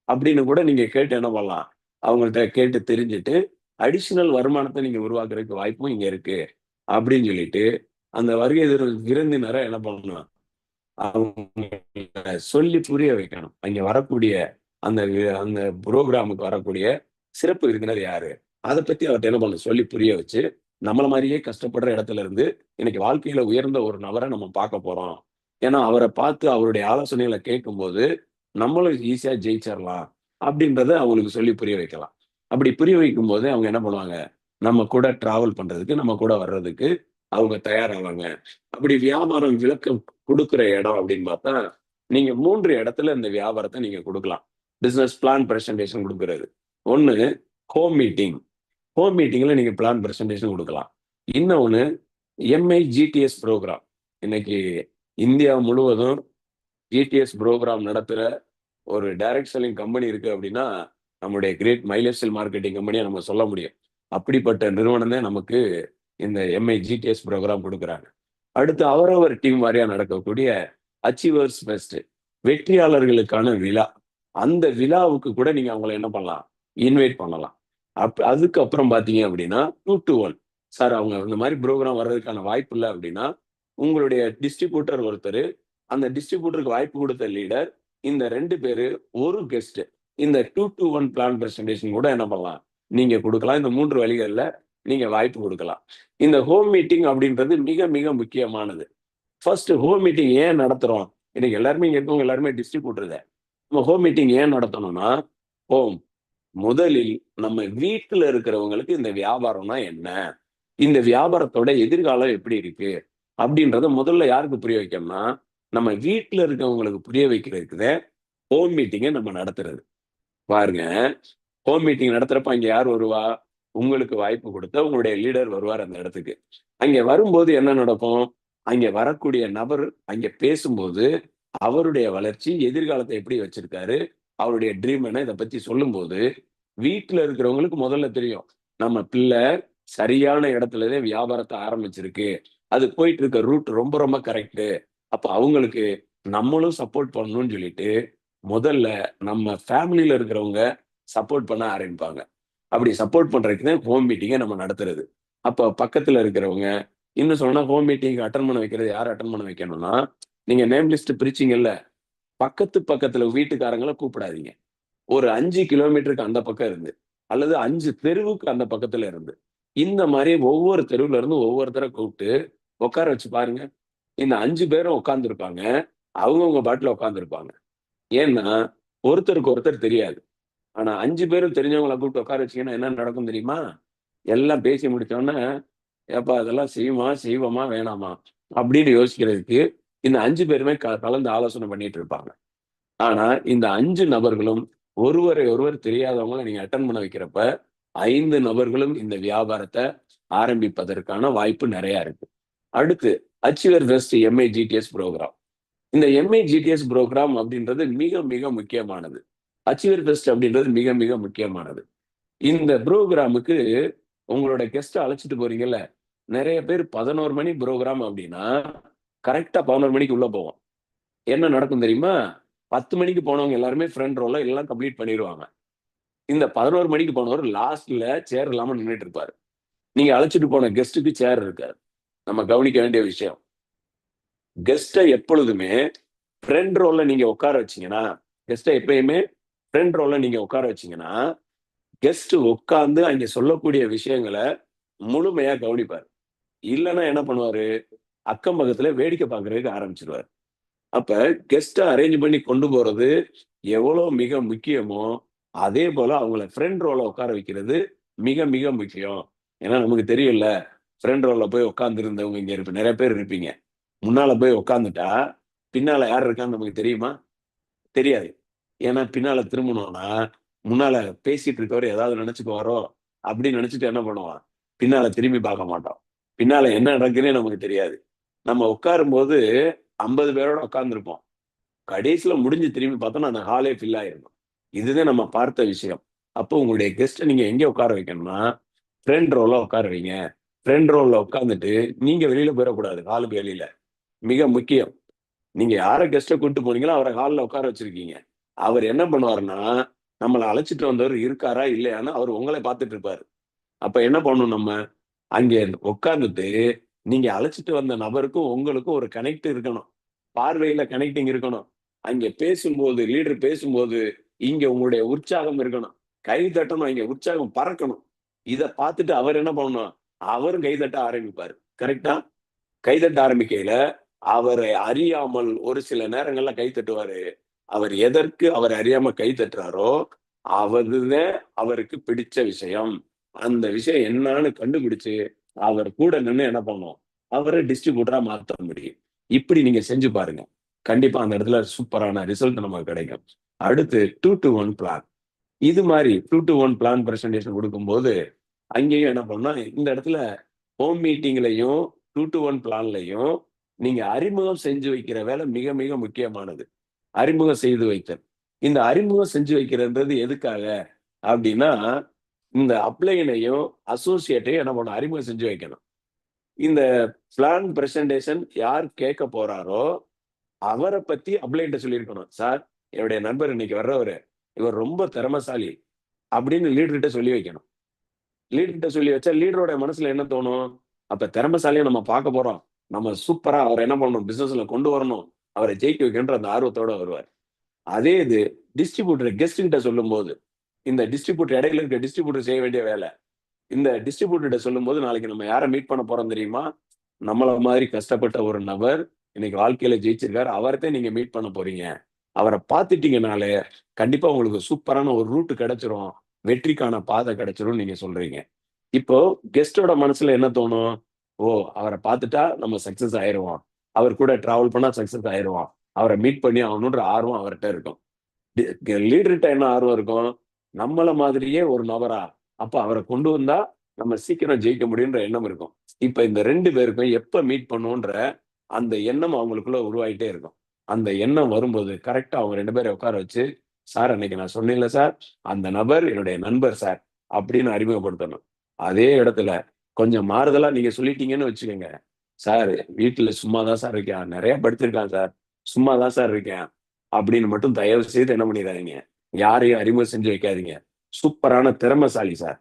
அப்படின்னு கூட நீங்க கேட்டு என்ன பண்ணலாம்? அவங்கள்ட்ட கேட்டு தெரிஞ்சுட்டு, அடிஷனல் வருமானத்த நீங்க உருவாக்குறதுக்கு வாய்ப்பும் இங்க இருக்கு. அப்படின்னு சொல்லிட்டு, அந்த வருகை தரும் விருந்தினர என்ன பண்ணணும்? அவங்க சொல்லி புரிய வைக்கணும். அங்க வரக்கூடிய அந்த அந்த ப்ரோக்ராமுக்கு வரக்கூடிய சிறப்பு விருந்தினர் யாரு, அதை பத்தி அவர்கிட்ட என்ன பண்ண சொல்லி புரிய வச்சு, நம்மள மாதிரியே கஷ்டப்படுற இடத்துல இருந்து இன்னைக்கு வாழ்க்கையில உயர்ந்த ஒரு நபரை நம்ம பார்க்க போறோம். ஏன்னா அவரை பார்த்து அவருடைய ஆலோசனைகளை கேட்கும்போது நம்மளும் ஈஸியா ஜெயிச்சிடலாம் அப்படின்றத அவங்களுக்கு சொல்லி புரிய வைக்கலாம். அப்படி புரிய வைக்கும் போது அவங்க என்ன பண்ணுவாங்க, நம்ம கூட டிராவல் பண்றதுக்கு, நம்ம கூட வர்றதுக்கு அவங்க தயாராவாங்க. அப்படி வியாபாரம் விளக்கம் குடுக்குற இடம் அப்படின்னு பார்த்தா, நீங்க 3 இடத்துல இந்த வியாபாரத்த நீங்க குடுக்கலாம். பிசினஸ் பிளான் பிரசன்டேஷன் குடுக்குறது. 1 ஹோம் மீட்டிங். ஹோம் மீட்டிங்ல நீங்க பிளான் பிரசன்டேஷன் குடுக்கலாம். இன்னொன்னு எம்ஐஜிடிஎஸ் புரோகிராம். இன்னைக்கு இந்தியா முழுவதும் ஜிடிஎஸ் புரோகிராம் நடத்துற ஒரு டைரக்ட் செல்லிங் கம்பெனி இருக்கு அப்படின்னா, நம்முடைய கிரேட் மைலேஜ் செல் மார்க்கெட்டிங் கம்பெனிய நம்ம சொல்ல முடியும். அப்படிப்பட்ட நிறுவனம் தான் நமக்கு இந்த எம்ஐஜிடிஎஸ் புரோகிராம் குடுக்குறாங்க. அடுத்து அவரவர் டீம் வாரியா நடக்கக்கூடிய அச்சீவர்ஸ் ஃபெஸ்ட், வெற்றியாளர்களுக்கான விழா. அந்த விழாவுக்கு கூட நீங்க அவங்கள என்ன பண்ணலாம், இன்வைட் பண்ணலாம். அதுக்கப்புறம் பார்த்தீங்க அப்படின்னா 2 to 1 சார் அவங்க இந்த மாதிரி புரோகிராம் வர்றதுக்கான வாய்ப்பு இல்ல அப்படின்னா, உங்களுடைய டிஸ்ட்ரிபியூட்டர் ஒருத்தரு, அந்த டிஸ்ட்ரிபியூட்டருக்கு வாய்ப்பு குடுத்த லீடர், இந்த 2 பேரு, ஒரு கெஸ்ட். இந்த 2 to 1 பிளான் பிரசன்டேஷன் கூட என்ன பண்ணலாம், நீங்க குடுக்கலாம். இந்த 3 வழிகள்ல நீங்க வாய்ப்பு குடுக்கலாம். இந்த ஹோம் மீட்டிங் அப்படின்றது மிக மிக முக்கியமானது. ஃபர்ஸ்ட் ஹோம் மீட்டிங் ஏன் நடத்துறோம்? இன்னைக்கு எல்லாருமே இங்க இருக்கவங்க எல்லாருமே டிஸ்ட்ரிபியூட்டர் தான். நம்ம ஹோம் மீட்டிங் ஏன் நடத்தணும்னா, ஹோம் முதலில் நம்ம வீட்டுல இருக்கிறவங்களுக்கு இந்த வியாபாரம்னா என்ன? இந்த வியாபாரத்தோட எதிர்காலம் எப்படி இருக்கு? அப்படின்றத முதல்ல யாருக்கு புரிய வைக்கணும்னா, நம்ம வீட்டுல இருக்கவங்களுக்கு புரிய வைக்கிறதுக்கு தான் ஹோம் மீட்டிங்க நம்ம நடத்துறது. பாருங்க, ஹோம் மீட்டிங் நடத்துறப்ப அங்க யார் வருவா? உங்களுக்கு வாய்ப்பு குடுத்த உங்களுடைய லீடர் வருவார் அந்த இடத்துக்கு. அங்க வரும்போது என்ன நடக்கும்? அங்க வரக்கூடிய நபர் அங்க பேசும்போது, அவருடைய வளர்ச்சி, எதிர்காலத்த எப்படி வச்சிருக்காரு? அவருடைய ட்ரீம் என்ன? இத பத்தி சொல்லும்போது, வீட்ல இருக்கிறவங்களுக்கு முதல்ல தெரியும். நம்ம பிள்ளை சரியான இடத்துல தான் வியாபாரத்த ஆரம்பிச்சிருக்கு. அது போயிட்டு இருக்க ரூட் ரொம்ப ரொம்ப கரெக்ட்டு. அப்ப அவங்களுக்கு நம்மளும் சப்போர்ட் பண்ணணும்னு சொல்லிட்டு, முதல்ல நம்ம ஃபேமிலில இருக்கிறவங்க சப்போர்ட் பண்ண ஆரம்பிப்பாங்க. அப்படி சப்போர்ட் பண்றதுக்கு தான் ஹோம் மீட்டிங்க நம்ம நடத்துறது. அப்ப பக்கத்துல இருக்கிறவங்க, இன்னும் சொல்லணும்னா ஹோம் மீட்டிங் அட்டெண்ட் பண்ண வைக்கிறது யார் அட்டெண்ட் பண்ண வைக்கணும்னா, நீங்க நேம் லிஸ்ட் பிரிச்சீங்கல்ல, பக்கத்துல வீட்டுக்காரங்கள கூப்பிடாதீங்க. ஒரு 5 கிலோமீட்டருக்கு அந்த பக்கம் இருந்து, அல்லது 5 தெருவுக்கு அந்த பக்கத்துல இருந்து. இந்த மாரி ஒவ்வொரு தெருவுல இருந்து ஒவ்வொருத்தர கூப்பிட்டு உட்கார வச்சு பாருங்க. இந்த 5 பேரும் உட்கார்ந்திருப்பாங்க. அவங்கவங்க பாட்டுல உட்கார்ந்திருப்பாங்க. ஏன்னா, ஒருத்தருக்கு ஒருத்தர் தெரியாது. ஆனா 5 பேரும் தெரிஞ்சவங்கள கூப்பிட்டு உட்கார வச்சீங்கன்னா என்ன நடக்கும் தெரியுமா? எல்லாம் பேசி முடிச்ச உடனே, "ஏப்பா இதெல்லாம் செய்வோமா? வேணாமா?" அப்படின்னு யோசிக்கிறதுக்கு இந்த 5 பேருமே கலந்து ஆலோசனை பண்ணிட்டு இருப்பாங்க. ஆனா, இந்த 5 நபர்களும் ஒருவரை ஒருவர் தெரியாதவங்கள நீங்க அட்டெண்ட் பண்ண வைக்கிறப்ப, 5 நபர்களும் இந்த வியாபாரத்த ஆரம்பிப்பதற்கான வாய்ப்பு நெறைய இருக்கு. அடுத்து அச்சீவர் வெஸ்ட் எம்ஐஜிடிஎஸ் புரோகிராம். இந்த எம்ஐஜிடிஎஸ் புரோகிராம் அப்படின்றது மிக மிக முக்கியமானது. அச்சீவர் பெஸ்ட் அப்படின்றது மிக மிக முக்கியமானது. இந்த புரோகிராமுக்கு உங்களோட கெஸ்ட்ட அழைச்சிட்டு போறீங்கல்ல, நெறைய பேர் 11 மணி புரோகிராம் அப்படின்னா, கரெக்ட்டா 11 மணிக்கு உள்ள போவோம். என்ன நடக்கும் தெரியுமா? 10 மணிக்கு போனவங்க எல்லாருமே ஃப்ரண்ட் ரோல எல்லாம் கம்ப்ளீட் பண்ணிருவாங்க. இந்த 11 மணிக்கு போனவரு லாஸ்ட்ல சேர் இல்லாம நின்னுட்டு இருப்பாரு. நீங்க அழைச்சிட்டு போன கெஸ்ட்டுக்கு சேர் இருக்காது. நம்ம கவனிக்க வேண்டிய விஷயம். கெஸ்ட்ட எப்பொழுதுமே ஃப்ரண்ட் ரோல நீங்க உட்கார வச்சீங்கன்னா, கெஸ்ட்ட எப்பயுமே ஃப்ரண்ட் ரோல நீங்க உட்கார வச்சீங்கன்னா, கெஸ்ட் உட்கார்ந்து அங்க சொல்லக்கூடிய விஷயங்கள முழுமையா கவனிப்பாரு. இல்லன்னா என்ன பண்ணுவாரு? அக்கம் பக்கத்துல வேடிக்கை பார்க்கறதுக்கு ஆரம்பிச்சுருவாரு. அப்ப கெஸ்ட்ட அரேஞ்ச் பண்ணி கொண்டு போறது எவ்வளோ மிக முக்கியமோ, அதே போல அவங்கள ஃப்ரண்ட் ரோல உட்கார வைக்கிறது மிக மிக முக்கியம். ஏன்னா நமக்கு தெரியும்ல, ஃப்ரண்ட் ரோல போய் உட்கார்ந்து இருந்தவங்க இங்க நெறைய பேர் இருப்பீங்க. முன்னால போய் உட்கார்ந்துட்டா, பின்னால யார் இருக்கான்னு நமக்கு தெரியுமா? தெரியாது. ஏன்னா பின்னால திரும்புனோம்னா, முன்னால பேசிட்டு இருக்கவரு ஏதாவது நெனச்சுக்குவாரோ, அப்படின்னு நெனச்சுட்டு என்ன பண்ணுவான்? பின்னால திரும்பி பார்க்க மாட்டோம். பின்னால என்ன நடக்குதுன்னே நமக்கு தெரியாது. நம்ம உட்காரும்போது 50 பேரோட உட்கார்ந்திருப்போம். கடைசியில முடிஞ்சு திரும்பி பார்த்தோம்னா, அந்த ஹாலே ஃபில் ஆயிருக்கும். இதுதான் நம்ம பார்த்த விஷயம். அப்போ உங்களுடைய கெஸ்ட்ட நீங்க எங்க உட்கார வைக்கணும்னா, ஃப்ரண்ட் ரோல உட்கார வைங்க. ஃப்ரண்ட் ரோல உட்கார்ந்துட்டு, நீங்க வெளியில போயிறக்கூடாது, ஹாலுக்கு வெளியில. மிக முக்கியம். நீங்க யார கெஸ்ட்ட கூட்டிட்டு போனீங்களோ, அவர ஹால்ல உட்கார வச்சிருக்கீங்க. அவர் என்ன பண்ணுவாருன்னா, நம்மள அழைச்சுட்டு வந்தவர் இருக்காரா? இல்லையான்னு அவரு உங்கள பார்த்துட்டு இருப்பாரு. அப்ப என்ன பண்ணணும் நம்ம? அங்கே உட்கார்ந்துட்டு, நீங்க அழைச்சுட்டு வந்த நபருக்கும், உங்களுக்கும் ஒரு கனெக்ட் இருக்கணும். பார்வையில கனெக்டிங் இருக்கணும். அங்கே பேசும்போது, லீடர் பேசும்போது, இங்க உங்களுடைய உற்சாகம் இருக்கணும், கை தட்டணும், இங்க உற்சாகம் பறக்கணும். இத பார்த்துட்டு அவர் என்ன பண்ணணும், அவரும் கை தட்ட ஆரம்பிப்பாரு. கரெக்ட்டா? கை தட்ட ஆரம்பிக்கையில அவரை அறியாமல் ஒரு சில நேரங்கள்ல கை தட்டுவாரு. அவர் எதற்கு அவர் அறியாம கை தட்டுறாரோ, அதுதான் அவருக்கு பிடிச்ச விஷயம். அந்த விஷயம் என்னான்னு கண்டுபிடிச்சு, அவர் கூட நின்னு என்ன பண்ணணும், அவர டிஸ்ட்ரிபியூட்டரா மாத்த முடியும். இப்படி நீங்க செஞ்சு பாருங்க. கண்டிப்பா அந்த இடத்துல சூப்பரான ரிசல்ட் நமக்கு கிடைக்கும். அடுத்து 2 to 1 பிளான். இது மாரி 2 to 1 பிளான் பிரசன்டேஷன் குடுக்கும்போது, அங்கேயும் என்ன பண்ணணும், இந்த இடத்துல ஹோம் மீட்டிங்லயும், 2 to 1 பிளான்லயும் நீங்க அறிமுகம் செஞ்சு வைக்கிற வேலை மிக, மிக முக்கியமானது. அறிமுகம் செய்து வைத்தல். இந்த அறிமுகம் செஞ்சு வைக்கிறதுன்றது எதுக்காக அப்டின்னா, இந்த அப்ளைனையும், அசோசியேட்டையும் என்ன பண்ணணும், அறிமுகம் செஞ்சு வைக்கணும். இந்த பிளான் பிரசன்டேஷன் யார் கேட்க போறாரோ, அவர பத்தி அப்ளைன்ட்ட சொல்லியிருக்கணும். "சார், என்னுடைய நண்பர் இன்னைக்கு வர்றவரு. இவர் ரொம்ப திறமைசாலி." அப்படின்னு லீடர்ட்ட சொல்லி வைக்கணும். லீடர்ட்ட சொல்லி வச்சா லீடரோட மனசுல என்ன தோணும்? அப்ப திறமைசாலியா நம்ம பார்க்க போறோம். நம்ம சூப்பரா அவர என்ன பண்ணணும், பிசினஸ்ல கொண்டு வரணும். அவர ஜெயிக்க வைக்கணுன்ற அந்த ஆர்வத்தோட வருவார். அதே இது டிஸ்ட்ரிபியூட்டர் கெஸ்ட் கிட்ட சொல்லும்போது, இந்த டிஸ்ட்ரிபியூட்டர் இடையில இருக்க டிஸ்ட்ரிபியூட்டர் செய்ய வேண்டிய வேலை. இந்த டிஸ்ட்ரிபியூட்டர்ட்ட சொல்லும்போது, நாளைக்கு நம்ம யார மீட் பண்ண போறோம் தெரியுமா? நம்மள மாதிரி கஷ்டப்பட்ட ஒரு நபர், இன்னைக்கு வாழ்க்கையில ஜெயிச்சிருக்காரு. அவரத்தான் நீங்க மீட் பண்ண போறீங்க. அவர பார்த்துட்டீங்கனாலே, கண்டிப்பா உங்களுக்கு சூப்பரான ஒரு ரூட் கிடைச்சிரும். வெற்றிக்கான பாதை கிடைச்சிரும்னு நீங்க சொல்றீங்க. இப்போ கெஸ்ட்டோட மனசுல என்ன தோணும்? ஓ! அவர பார்த்துட்டா நம்ம சக்சஸ் ஆயிருவோம். அவர் கூட டிராவல் பண்ணா சக்சஸ் ஆயிருவோம். அவர மீட் பண்ணி ஆகணுன்ற ஆர்வம் அவர்ட்ட இருக்கும். லீடர்ட்ட என்ன ஆர்வம் இருக்கும்? நம்மள மாதிரியே ஒரு நபரா? அப்ப அவர கொண்டு வந்தா, நம்ம சீக்கிரம் ஜெயிக்க முடியுன்ற எண்ணம் இருக்கும். இப்ப இந்த 2 பேருக்கும் எப்ப மீட் பண்ணுவோன்ற அந்த எண்ணம் அவங்களுக்குள்ள உருவாயிட்டே இருக்கும். அந்த எண்ணம் வரும்போது கரெக்ட்டா அவங்க 2 பேரையும் உட்கார வச்சு, "சார் அன்னைக்கு நான் சொன்னேன்ல சார், அந்த நபர் என்னுடைய நண்பர் சார்." அப்படின்னு அறிமுகப்படுத்தணும். அதே இடத்துல கொஞ்சம் மாறுதலா நீங்க சொல்லிட்டீங்கன்னு வச்சுக்கங்க. "சார் வீட்ல சும்மா தான் சார் இருக்கேன். நெறைய படிச்சிருக்கான் சார். சும்மா தான் சார் இருக்கேன்." அப்படின்னு மட்டும் தயவு செய்து என்ன பண்ணிறாதீங்க. யாரையும் அறிமுகம் செஞ்சு வைக்காதீங்க. சூப்பரான திறமைசாலி சார்.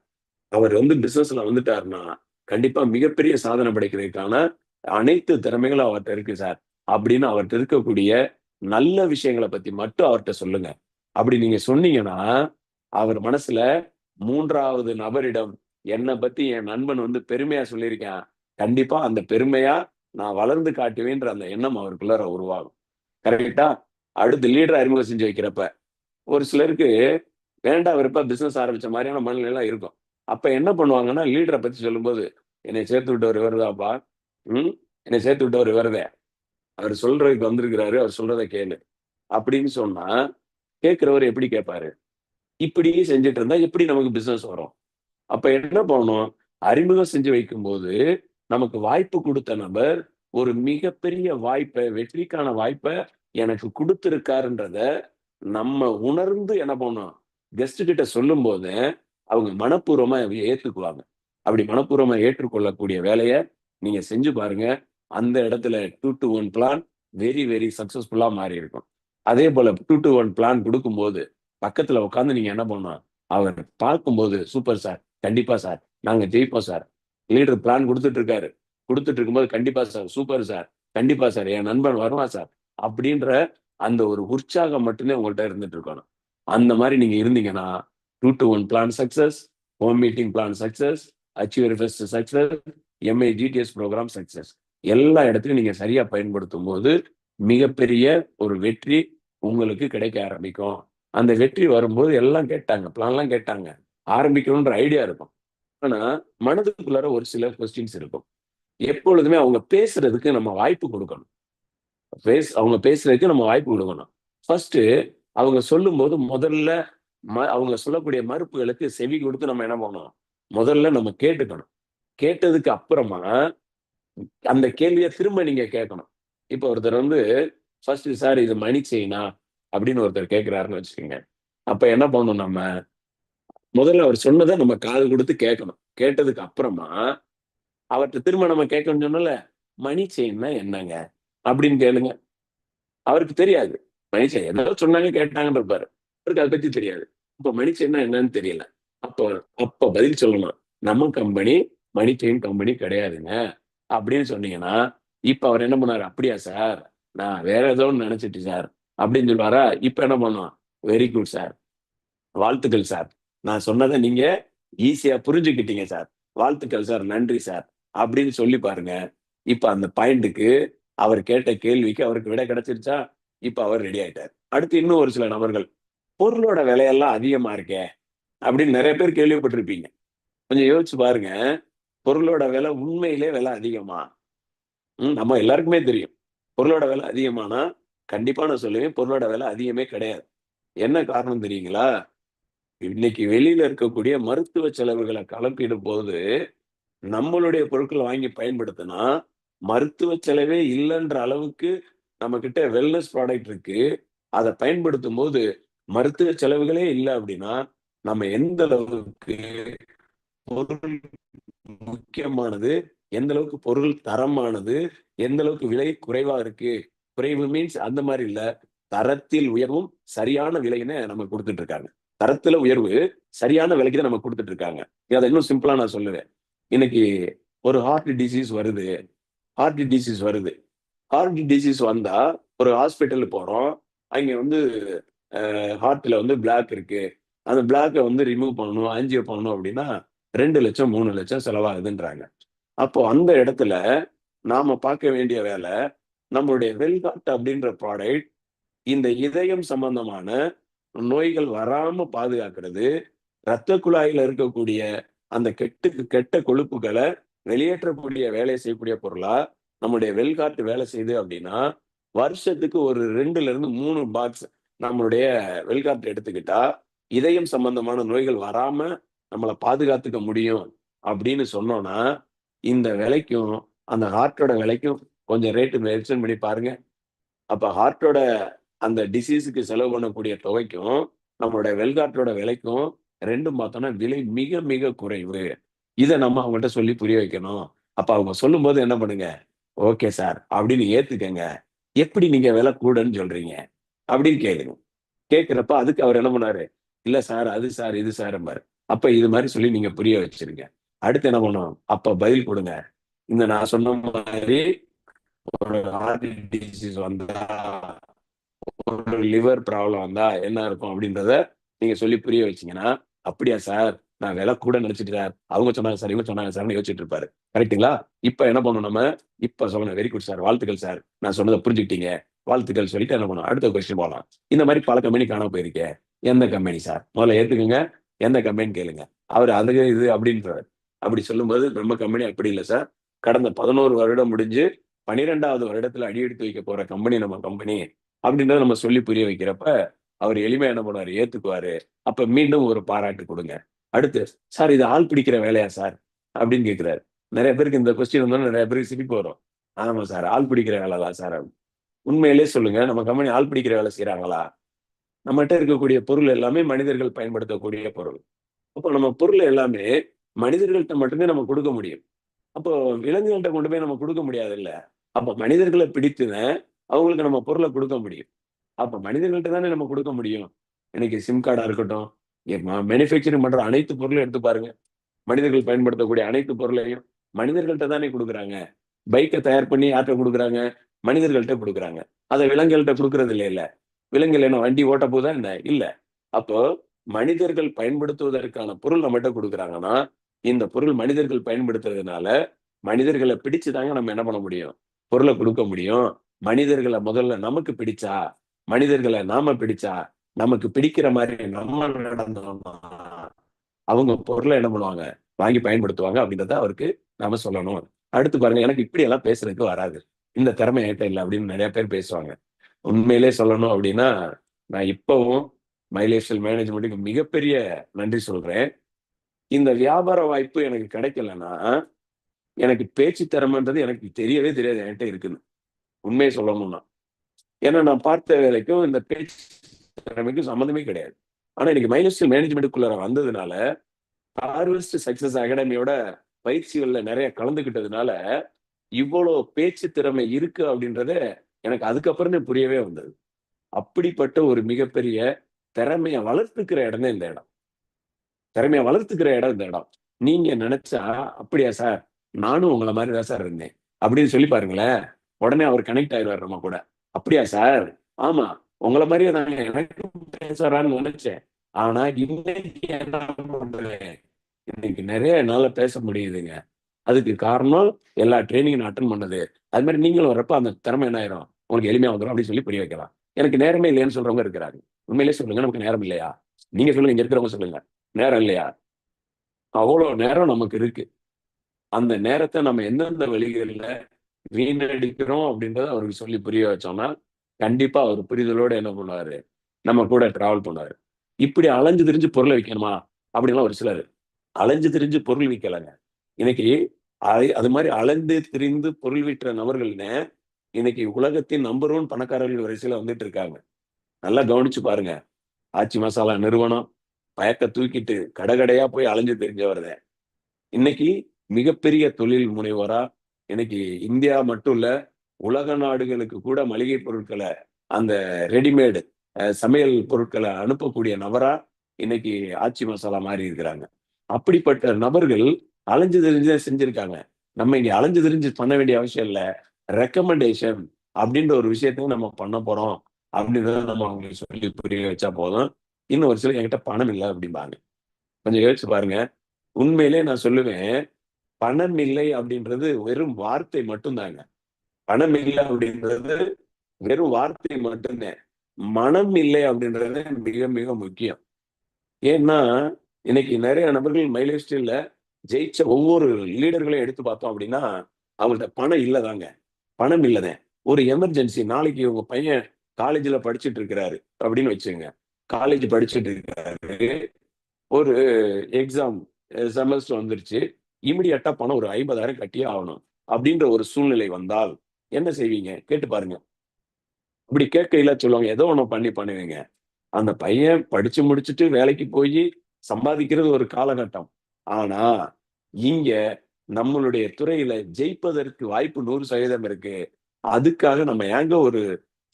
அவர் பிசினஸ்ல வந்துட்டாருன்னா, கண்டிப்பா மிகப்பெரிய சாதனை படைக்கிறதுக்கான அனைத்து திறமைகளும் அவர்ட்ட இருக்கு சார். அப்படின்னு அவர்ட்ட இருக்கக்கூடிய நல்ல விஷயங்கள பத்தி மட்டும் அவர்ட்ட சொல்லுங்க. அப்படி நீங்க சொன்னீங்கன்னா, அவர் மனசுல 3வது நபரிடம் என்ன பத்தி என் நண்பன் பெருமையா சொல்லியிருக்கான். கண்டிப்பா அந்த பெருமையா நான் வளர்ந்து காட்டுவேன்ற அந்த எண்ணம் அவருக்குள்ளார உருவாகும். கரெக்ட்டா? அடுத்து லீடர அறிமுகம் செஞ்சு வைக்கிறப்ப, ஒரு சிலருக்கு வேண்டா வெறுப்பா பிசினஸ் ஆரம்பிச்ச மாரியான மனநிலைலாம் இருக்கும். அப்ப என்ன பண்ணுவாங்கன்னா, லீடர பத்தி சொல்லும்போது, "என்னைய சேர்த்து விட்டவர் இவரு தான்ப்பா. ம். என்னைய சேர்த்து விட்டவர் இவருதான். அவரு சொல்றதுக்கு வந்திருக்கிறாரு. அவர் சொல்றத கேளு." அப்படின்னு சொன்னா, கேட்கிறவரு எப்படி கேட்பாரு? இப்படியே செஞ்சுட்டு இருந்தா எப்படி நமக்கு பிசினஸ் வரும்? அப்ப என்ன பண்ணணும்? அறிமுகம் செஞ்சு வைக்கும்போது, நமக்கு வாய்ப்பு குடுத்த நபர், ஒரு மிகப்பெரிய வாய்ப்ப, வெற்றிக்கான வாய்ப்ப எனக்கு குடுத்திருக்காருன்றத, நம்ம உணர்ந்து என்ன பண்ணணும்? கெஸ்ட் கிட்ட சொல்லும்போது, அவங்க மனப்பூர்வமா அத ஏத்துக்குவாங்க. அப்படி மனப்பூர்வமா ஏற்றுக்கொள்ளக்கூடிய வேலைய நீங்க செஞ்சு பாருங்க. அந்த இடத்துல 2 to 1 பிளான் வெரி, வெரி சக்சஸ்ஃபுல்லா மாறி இருக்கும். அதேபோல 2 to 1 பிளான் குடுக்கும்போது, பக்கத்துல உட்கார்ந்து நீங்க என்ன பண்ணணும்? அவர் பார்க்கும்போது, "சூப்பர் சார். கண்டிப்பா சார். நாங்க ஜெயிப்போம் சார். லீடர் பிளான் குடுத்துட்டு இருக்காரு. குடுத்துட்டு இருக்கும்போது, கண்டிப்பா சார். Super sir. கண்டிப்பா சார். என் நண்பன் வருவான் சார்." அப்படின்ற அந்த ஒரு உற்சாகம் மட்டுமே உங்கள்ட்ட இருந்துட்டு இருக்கணும். அந்த மாரி நீங்க இருந்தீங்கன்னா, 2 to 1 plan success, home meeting plan success, achieve your first success, Mi GDS program success. எல்லா இடத்துலயும் நீங்க சரியா பயன்படுத்தும்போது, மிகப்பெரிய ஒரு வெற்றி உங்களுக்கு கிடைக்க ஆரம்பிக்கும். அந்த வெற்றி வரும்போது எல்லாம் கேட்டாங்க. பிளான்லாம் கேட்டாங்க. ஆரம்பிக்கணுன்ற ஐடியா இருக்கும். ஆனா, மனதுக்குள்ளார ஒரு சில கொஸ்டின்ஸ் இருக்கும். எப்பொழுதுமே அவங்க பேசுறதுக்கு நம்ம வாய்ப்பு குடுக்கணும். அவங்க பேசுறதுக்கு நம்ம வாய்ப்பு குடுக்கணும். ஃபர்ஸ்ட்டு அவங்க சொல்லும்போது முதல்ல அவங்க சொல்லக்கூடிய மறுப்புகளுக்கு செவி கொடுத்து நம்ம என்ன பண்ணணும்? முதல்ல நம்ம கேட்டுக்கணும். கேட்டதுக்கு அப்புறமா, அந்த கேள்விய திரும்ப நீங்க கேட்கணும். இப்ப ஒருத்தர் ஃபர்ஸ்ட்டு "சார் இது மணி செயினா?" அப்படின்னு ஒருத்தர் கேட்கிறாருன்னு வச்சுக்கங்க. அப்ப என்ன பண்ணணும் நம்ம? முதல்ல அவர் சொன்னத நம்ம காது குடுத்து கேட்கணும். கேட்டதுக்கு அப்புறமா, அவர்ட்ட திரும்ப நம்ம கேட்கணும்னு சொன்னோம்ல, "மணி செயின்னா என்னங்க?" அப்படின்னு கேளுங்க. அவருக்கு தெரியாது. மணி செயின் ஏதோ சொன்னாங்க கேட்டாங்கன்னு இருப்பாரு. அவருக்கு அத பத்தி தெரியாது. அப்ப மணி செயின்னா என்னன்னு தெரியல. அப்போ அப்ப பதில் சொல்லணும். "நம்ம கம்பெனி மணி செயின் கம்பெனி கிடையாதுங்க." அப்படின்னு சொன்னீங்கன்னா, இப்ப அவர் என்ன பண்ணுவாரு? "அப்படியா சார்? நான் வேற ஏதோ ஒண்ணு நெனச்சுட்டேன் சார்." அப்படின்னு சொல்லுவாரா? இப்ப என்ன பண்ணணும்? "Very good sir. வாழ்த்துக்கள் சார். நான் சொன்னதை நீங்க ஈஸியா புரிஞ்சுக்கிட்டீங்க சார். வாழ்த்துக்கள் சார், நன்றி சார் அப்படின்னு சொல்லி பாருங்க. இப்ப அந்த பாயிண்ட்டுக்கு அவர் கேட்ட கேள்விக்கு அவருக்கு விடை கிடைச்சிருச்சா? இப்ப அவர் ரெடி ஆயிட்டார். அடுத்து இன்னும் ஒரு சில நபர்கள், பொருளோட விலையெல்லாம் அதிகமா இருக்கே அப்படின்னு நிறைய பேர் கேள்விப்பட்டிருப்பீங்க. கொஞ்சம் யோசிச்சு பாருங்க. பொருளோட விலை உண்மையிலே விலை அதிகமா? நம்ம எல்லாருக்குமே தெரியும். பொருளோட விலை அதிகமானா, கண்டிப்பா நான் சொல்லுவேன் பொருளோட விலை அதிகமே கிடையாது. என்ன காரணம் தெரியுங்களா? இன்னைக்கு வெளியில இருக்கக்கூடிய மருத்துவ செலவுகள கணக்கிடும்போது, நம்மளுடைய பொருட்கள வாங்கி பயன்படுத்தினா, மருத்துவ செலவே இல்லன்ற அளவுக்கு நம்மகிட்ட வெல்னஸ் ப்ராடக்ட் இருக்கு. அத பயன்படுத்தும்போது, மருத்துவ செலவுகளே இல்ல அப்படின்னா, நம்ம எந்த அளவுக்கு பொருள் முக்கியமானது, எந்த அளவுக்கு பொருள் தரமானது, எந்த அளவுக்கு விலை குறைவா இருக்கு. குறைவு மீன்ஸ் அந்த மாரி இல்ல. தரத்தில் உயர்வும், சரியான விலைன்னு நமக்கு குடுத்துட்டு இருக்காங்க. தரத்துல உயர்வு, சரியான விலைக்கு தான் நமக்கு குடுத்துட்டு இருக்காங்க. அத இன்னும் சிம்பிளா நான் சொல்லுவேன். இன்னைக்கு ஒரு ஹார்ட் டிசீஸ் வருது. ஹார்ட் டிசீஸ் வருது. ஹார்ட் டிசீஸ் வந்தா ஒரு ஹாஸ்பிட்டல் போறோம். அங்க வந்து ஹார்ட்ல வந்து பிளாக் இருக்கு. அந்த பிளாக்க வந்து ரிமூவ் பண்ணணும், ஆஞ்சியோ பண்ணணும் அப்படின்னா 2,00,000 3,00,000 செலவாகுதுன்றாங்க. அப்போ அந்த இடத்துல நாம பார்க்க வேண்டிய வேலை, நம்மளுடைய வெல்கார்ட் அப்படின்ற ப்ராடக்ட் இந்த இதயம் சம்பந்தமான நோய்கள் வராம பாதுகாக்கிறது, இரத்த குழாயில இருக்கக்கூடிய அந்த கெட்ட கொழுப்புகள வெளியேற்றக்கூடிய வேலை செய்யக்கூடிய பொருளா, நம்முடைய வெல்கார்ட் வேலை செய்யுது அப்படின்னா, வருஷத்துக்கு ஒரு 2ல இருந்து 3 பாக்ஸ் நம்மளுடைய வெல்கார்ட் எடுத்துக்கிட்டா, இதயம் சம்பந்தமான நோய்கள் வராம நம்மள பாதுகாத்துக்க முடியும் அப்படின்னு சொன்னோம்னா, இந்த விலைக்கும், அந்த ஹார்ட்டோட விலைக்கும் கொஞ்சம் ரேட் மென்ஷன் பண்ணி பாருங்க. அப்ப ஹார்ட்டோட அந்த டிசீஸ்க்கு செலவு பண்ணக்கூடிய தொகைக்கும், நம்மளோட வெல்கார்ட்டோட விலைக்கும் 2ம் பார்த்தோம்னா விலை மிக, மிக குறைவு. இத நம்ம அவங்கள்ட்ட சொல்லி புரிய வைக்கணும். அப்ப அவங்க சொல்லும்போது என்ன பண்ணுங்க, "ஓகே சார்" அப்படின்னு ஏத்துக்கங்க. "எப்படி நீங்க விலை கூடன்னு சொல்றீங்க?" அப்படின்னு கேளுங்க. கேட்கிறப்ப அதுக்கு அவர் என்ன பண்ணாரு, "இல்ல சார், அது சார், இது சார்ம்பாரு." அப்ப இது மாரி சொல்லி நீங்க புரிய வச்சுருங்க. அடுத்து என்ன பண்ணணும், அப்ப பதில் குடுங்க. இந்த நான் சொன்ன மாரி ஒரு ஹார்ட் டிசீஸ் வந்தா ஒரு லிவர் ப்ராப்ளம் வந்தா என்ன இருக்கும் அப்படின்றத நீங்க சொல்லி புரிய வச்சீங்கன்னா, "அப்படியா சார், நான் விலை கூட நினைச்சுட்டேன் சார். அவங்க சொன்னாங்க சார், இவங்க சொன்னாங்க சார்ன்னு" யோசிச்சுட்டு இருப்பாரு. கரெக்ட்டுங்களா? இப்ப என்ன பண்ணணும் நம்ம? இப்ப சொல்லணும். "Very good sir. வாழ்த்துக்கள் சார். நான் சொன்னத புரிஞ்சுக்கிட்டீங்க. வாழ்த்துக்கள்" சொல்லிட்டு என்ன பண்ணணும்? அடுத்த கொஸ்டின் போலாம். இந்த மாரி பல கம்பெனி காணாம போயிருக்கே. எந்த கம்பெனி சார்? முதல்ல ஏத்துக்கங்க. எந்த கம்பெனின்னு கேளுங்க. அவரு அது இது அப்படின்றாரு. அப்படி சொல்லும்போது, நம்ம கம்பெனி அப்படி இல்ல சார். கடந்த 11 வருடம் முடிஞ்சு 12வது வருடத்துல அடியெடுத்து வைக்க போற கம்பெனி நம்ம கம்பெனி. அப்படின்றத நம்ம சொல்லி புரிய வைக்கிறப்ப, அவரு எளிமையா என்ன பண்ணுவாரு, ஏத்துக்குவாரு. அப்ப மீண்டும் ஒரு பாராட்டு குடுங்க. அடுத்து, "சார் இது ஆள் பிடிக்கிற வேலையா சார்?" அப்படின்னு கேட்கிறாரு. நெறைய பேருக்கு இந்த கொஸ்டின் வந்தோனே நெறைய பேருக்கு சிரிப்பு வரும். "ஆமா சார், ஆள் பிடிக்கிற வேலை தான் சார்." உண்மையிலேயே சொல்லுங்க, நம்ம கம்பெனி ஆள் பிடிக்கிற வேலை செய்றாங்களா? நம்மட்ட இருக்கக்கூடிய பொருள் எல்லாமே மனிதர்கள் பயன்படுத்தக்கூடிய பொருள். அப்போ நம்ம பொருள் எல்லாமே மனிதர்கள்ட்ட மட்டுமே நம்ம குடுக்க முடியும். அப்போ விலங்குகள்ட்ட கொண்டு போய் நம்ம குடுக்க முடியாதுல்ல. அப்ப மனிதர்கள பிடித்து தான் அவங்களுக்கு நம்ம பொருள குடுக்க முடியும். அப்ப மனிதர்கள்ட்ட தானே நம்ம குடுக்க முடியும். இன்னைக்கு சிம் கார்டா இருக்கட்டும், மேனுஃபேக்சரிங் பண்ற அனைத்து பொருளும் எடுத்து பாருங்க. மனிதர்கள் பயன்படுத்தக்கூடிய அனைத்து பொருளையும் மனிதர்கள்ட்ட தானே குடுக்குறாங்க. பைக்க தயார் பண்ணி யார்ட்ட குடுக்குறாங்க? மனிதர்கள்ட்ட குடுக்குறாங்க. அத விலங்குகள்ட்ட குடுக்குறது இல்லைல்ல. விலங்குகள் என்ன வண்டி ஓட்ட போதா என்ன? இல்ல. அப்போ மனிதர்கள் பயன்படுத்துவதற்கான பொருள் நம்மட்ட குடுக்குறாங்கன்னா, இந்த பொருள் மனிதர்கள் பயன்படுத்துறதுனால, மனிதர்கள பிடிச்சு தாங்க நம்ம என்ன பண்ண முடியும்? பொருள குடுக்க முடியும். மனிதர்கள முதல்ல நமக்கு பிடிச்சா, மனிதர்கள நாம பிடிச்சா, நமக்கு பிடிக்கிற மாரி நம்ம நடந்தோம்னா, அவங்க பொருள என்ன பண்ணுவாங்க? வாங்கி பயன்படுத்துவாங்க அப்படின்றத அவருக்கு நாம சொல்லணும். அடுத்து பாருங்க, எனக்கு இப்படியெல்லாம் பேசுறதுக்கு வராது. இந்த திறமை என்ட்ட இல்ல அப்படின்னு நெறைய பேர் பேசுவாங்க. உண்மையிலே சொல்லணும் அப்படின்னா, நான் இப்பவும் மை லைஃப் ஸ்டைல் மேனேஜ்மென்ட்க்கு மிகப்பெரிய நன்றி சொல்றேன். இந்த வியாபார வாய்ப்பு எனக்கு கிடைக்கலன்னா, எனக்கு பேச்சு திறமைன்றது எனக்கு தெரியவே தெரியாது என்ட்ட இருக்குன்னு. உண்மைய சொல்லணும்னா. ஏன்னா நான் பார்த்த வேலைக்கும் இந்த பேச்சு திறமைக்கும் சம்மந்தமே கிடையாது. ஆனா இன்னைக்கு மை லைஃப் ஸ்டைல் மேனேஜ்மென்ட்க்குள்ள வந்ததுனால, ஹார்வெஸ்ட் சக்சஸ் அகாடமியோட பயிற்சிகள்ல நெறைய கலந்துக்கிட்டதுனால, இவ்வளோ பேச்சு திறமை இருக்கு அப்படின்றத எனக்கு அதுக்கப்புறம் தான் புரியவே வந்தது. அப்படிப்பட்ட ஒரு மிகப்பெரிய திறமைய வளர்த்துக்கிற இடம் தான் இந்த இடம். திறமைய வளர்த்துக்கிற இடம் இந்த இடம். நீங்க நெனச்சா, "அப்படியா சார்? நானும் உங்கள மாரி தான் சார் இருந்தேன்." அப்படின்னு சொல்லி பாருங்களேன். உடனே அவர் கனெக்ட் ஆயிருவாரு நம்ம கூட. "அப்படியா சார்? ஆமா, உங்கள மாரியே தாங்க எனக்கும் பேச வரான்னு நெனச்சேன். ஆனா இன்னைக்கு என்ன பண்றேன், இன்னைக்கு நிறைய என்னால பேச முடியுதுங்க. அதுக்கு காரணம் எல்லா ட்ரெய்னிங் நான் அட்டெண்ட் பண்ணது. அது மாரி நீங்களும் வரப்ப அந்த திறமை என்ன ஆயிரும், உங்களுக்கு எளிமையா வந்துரும் அப்படின்னு சொல்லி புரிய வைக்கலாம். எனக்கு நேரமே இல்லைன்னு சொல்றவங்க இருக்கிறாங்க. உண்மையிலேயே சொல்லுங்க, நமக்கு நேரம் இல்லையா? நீங்க சொல்லுங்க, இங்க இருக்கிறவங்க சொல்லுங்க. நேரம் இல்லையா? அவ்வளோ நேரம் நமக்கு இருக்கு. அந்த நேரத்த நம்ம எந்தெந்த வழிகள்ல வீணடிக்கிறோம் அப்படின்றத அவருக்கு சொல்லி புரிய வச்சோம்னா, கண்டிப்பா அவர் புரிதலோட என்ன பண்ணுவாரு, நம்ம கூட டிராவல் பண்ணுவாரு. இப்படி அலைஞ்சு திரிஞ்சு பொருள விக்கணுமா? அப்படின்லாம் ஒரு சிலர் அலைஞ்சு திரிஞ்சு பொருள் விக்கலங்க. இன்னைக்கு அது மாரி அலைந்து திரிந்து பொருள் விற்ற நபர்கள்ங்க, இன்னைக்கு உலகத்தின் நம்பர் 1 பணக்காரர்கள் வரிசையில வந்துட்டு இருக்காங்க. நல்லா கவனிச்சு பாருங்க. ஆச்சி மசாலா நிறுவனம், பயத்த தூக்கிட்டு கடை கடையா போய் அலைஞ்சு திரிஞ்சவர் தான். இன்னைக்கு மிகப்பெரிய தொழில் முனைவோரா, இன்னைக்கு இந்தியா மட்டும் இல்ல, உலக நாடுகளுக்கு கூட மளிகை பொருட்கள, அந்த ரெடிமேட் சமையல் பொருட்கள அனுப்பக்கூடிய நபரா, இன்னைக்கு ஆச்சி மசாலா மாறி இருக்கிறாங்க. அப்படிப்பட்ட நபர்கள் அலைஞ்சு திரிஞ்சு தான் செஞ்சிருக்காங்க. நம்ம இங்க அலைஞ்சு திரிஞ்சு பண்ண வேண்டிய அவசியம் இல்ல. ரெக்கமெண்டேஷன் அப்படின்ற ஒரு விஷயத்த நம்ம பண்ண போறோம். அப்படின்றத நம்ம அவங்களுக்கு சொல்லி புரிய வச்சா போதும். இன்னும் ஒரு சிலர் என்கிட்ட பணம் இல்ல அப்படிம்பாங்க. கொஞ்சம் யோசிச்சு பாருங்க. உண்மையிலேயே நான் சொல்லுவேன், பணம் இல்லை அப்படின்றது வெறும் வார்த்தை மட்டும் தாங்க. பணம் இல்ல அப்படின்றது வெறும் வார்த்தை மட்டும்தான். மனம் இல்லை அப்படின்றது மிக மிக முக்கியம். ஏன்னா, இன்னைக்கு நெறைய நபர்கள் மைலேஜ் ஸ்டைல்ல ஜெயிச்ச ஒவ்வொரு லீடர்களையும் எடுத்து பார்த்தோம் அப்படின்னா, அவங்கள்ட்ட பணம் இல்லதாங்க. பணம் இல்லதான். ஒரு எமர்ஜென்சி நாளைக்கு உங்க பையன் காலேஜ்ல படிச்சுட்டு இருக்கிறாரு அப்படின்னு வச்சுக்கங்க. காலேஜ் படிச்சுட்டு இருக்காரு. ஒரு எக்ஸாம் செமஸ்டர் வந்துருச்சு. இமிடியேட்டா பணம் ஒரு 50,000 கட்டியே ஆகணும். அப்படின்ற ஒரு சூழ்நிலை வந்தால் என்ன செய்வீங்க? கேட்டு பாருங்க. அப்படி கேட்கையில சொல்லுவாங்க, ஏதோ ஒண்ணு பண்ணி பண்ணுவீங்க. அந்த பையன் படிச்சு முடிச்சுட்டு வேலைக்கு போயி சம்பாதிக்கிறது ஒரு காலகட்டம். ஆனா, இங்க நம்மளுடைய துறையில ஜெயிப்பதற்கு வாய்ப்பு 100% இருக்கு. அதுக்காக நம்ம ஏங்க ஒரு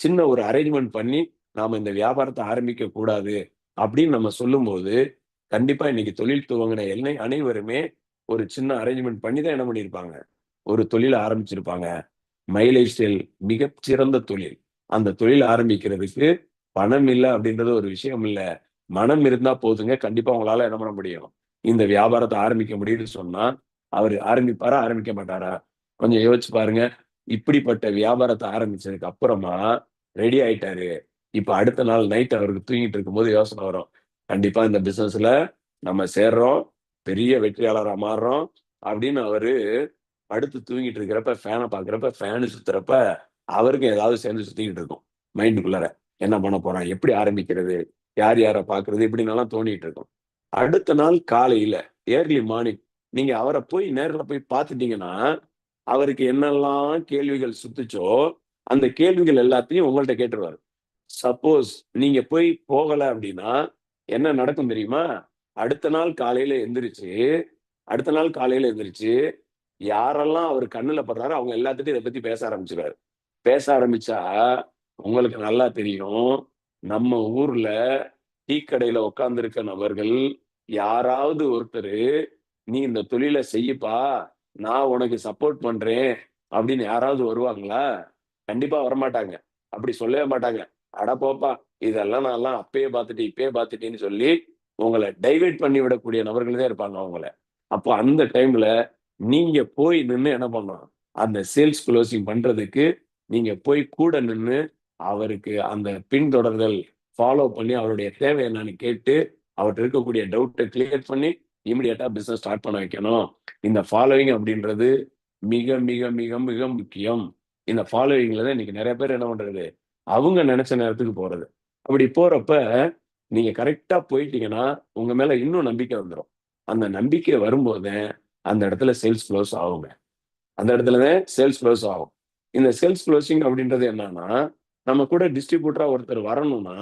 சின்ன ஒரு அரேஞ்ச்மென்ட் பண்ணி, நாம இந்த வியாபாரத்த ஆரம்பிக்க கூடாது அப்படின்னு நம்ம சொல்லும்போது, கண்டிப்பா இன்னைக்கு தொழில் துவங்குன அனைவருமே ஒரு சின்ன அரேஞ்ச்மென்ட் பண்ணி தான் என்ன பண்ணியிருப்பாங்க, ஒரு தொழில ஆரம்பிச்சிருப்பாங்க. மைலேஜ் சேல் மிகச்சிறந்த தொழில். அந்த தொழில் ஆரம்பிக்கிறதுக்கு பணம் இல்ல அப்படின்றது ஒரு விஷயம் இல்ல. மனம் இருந்தா போதுங்க. கண்டிப்பா உங்களால என்ன பண்ண முடியும்? இந்த வியாபாரத்த ஆரம்பிக்க முடியும்னு சொன்னா, அவரு ஆரம்பிப்பாரா? ஆரம்பிக்க மாட்டாரா? கொஞ்சம் யோசிச்சு பாருங்க. இப்படிப்பட்ட வியாபாரத்த ஆரம்பிச்சதுக்கு அப்புறமா ரெடி ஆயிட்டாரு. இப்ப அடுத்த நாள் நைட் அவருக்கு தூங்கிட்டு இருக்கும்போது யோசனை வரும். கண்டிப்பா இந்த பிசினஸ்ல நம்ம சேர்றோம். பெரிய வெற்றியாளரா மாறுறோம். அப்படின்னு அவரு படுத்து தூங்கிட்டு இருக்கிறப்ப, ஃபேன பார்க்கிறப்ப, ஃபேன் சுத்துறப்ப, அவருக்கும் ஏதாவது சேர்ந்து சுத்திக்கிட்டு இருக்கும். மைண்டுக்குள்ளார. என்ன பண்ண போறான்? எப்படி ஆரம்பிக்கிறது? யார் யார பார்க்கிறது? இப்படின்னெல்லாம் தோணிட்டு இருக்கும். அடுத்த நாள் காலையில ஏர்லி மார்னிங் நீங்க அவர போய் நேர்ல போய் பார்த்துட்டீங்கன்னா, அவருக்கு என்னெல்லாம் கேள்விகள் சுத்துச்சோ, அந்த கேள்விகள் எல்லாத்தையும் உங்கள்ட்ட கேட்டுருவாரு. சப்போஸ் நீங்க போய் போகல அப்படின்னா, என்ன நடக்கும் தெரியுமா? அடுத்த நாள் காலையில எந்திரிச்சு அடுத்த நாள் காலையில எந்திரிச்சு யாரெல்லாம் அவரு கண்ணுல படுறாரோ, அவங்க எல்லாத்துட்டயும் இத பத்தி பேச ஆரம்பிச்சுருவாரு. பேச ஆரம்பிச்சா, உங்களுக்கு நல்லா தெரியும். நம்ம ஊர்ல டீ கடையில உட்கார்ந்திருக்க நபர்கள், யாராவது ஒருத்தரு, "நீ இந்த தொழில செய்யுப்பா, நான் உனக்கு சப்போர்ட் பண்றேன்." அப்படின்னு யாராவது வருவாங்களா? கண்டிப்பா வரமாட்டாங்க. அப்படி சொல்லவே மாட்டாங்க. "அட போப்பா! இதெல்லாம் நான்லாம் அப்பயே பார்த்துட்டேன், இப்பயே பார்த்துட்டேன்னு" சொல்லி, உங்கள டைவர்ட் பண்ணி விடக்கூடிய நபர்கள் தான் இருப்பாங்க அவங்கள. அப்போ அந்த டைம்ல நீங்க போய் நின்னு என்ன பண்ணணும்? அந்த சேல்ஸ் குளோசிங் பண்றதுக்கு, நீங்க போய் கூட நின்னு, அவருக்கு அந்த பின்தொடர்தல் ஃபாலோ பண்ணி, அவருடைய தேவை என்னன்னு கேட்டு, அவர்ட்ட இருக்கக்கூடிய டவுட்ட கிளியர் பண்ணி, இமிடியேட்டா பிசினஸ் ஸ்டார்ட் பண்ண வைக்கணும். இந்த ஃபாலோயிங் அப்படின்றது மிக, மிக, மிக, மிக முக்கியம். இந்த ஃபாலோயிங்ல தான் இன்னைக்கு நெறைய பேர் என்ன பண்றது? அவங்க நெனைச்ச நேரத்துக்கு போறது. அப்படி போறப்ப, நீங்க கரெக்ட்டா போயிட்டீங்கன்னா, உங்க மேல இன்னும் நம்பிக்கை வந்துரும். அந்த நம்பிக்கை வரும்போது அந்த இடத்துல சேல்ஸ் குளோஸ் ஆகுங்க. அந்த இடத்துல தான் சேல்ஸ் குளோஸ் ஆகும். இந்த சேல்ஸ் குளோசிங் அப்படின்றது என்னன்னா, நம்ம கூட டிஸ்ட்ரிபியூட்டரா ஒருத்தர் வரணும்னா,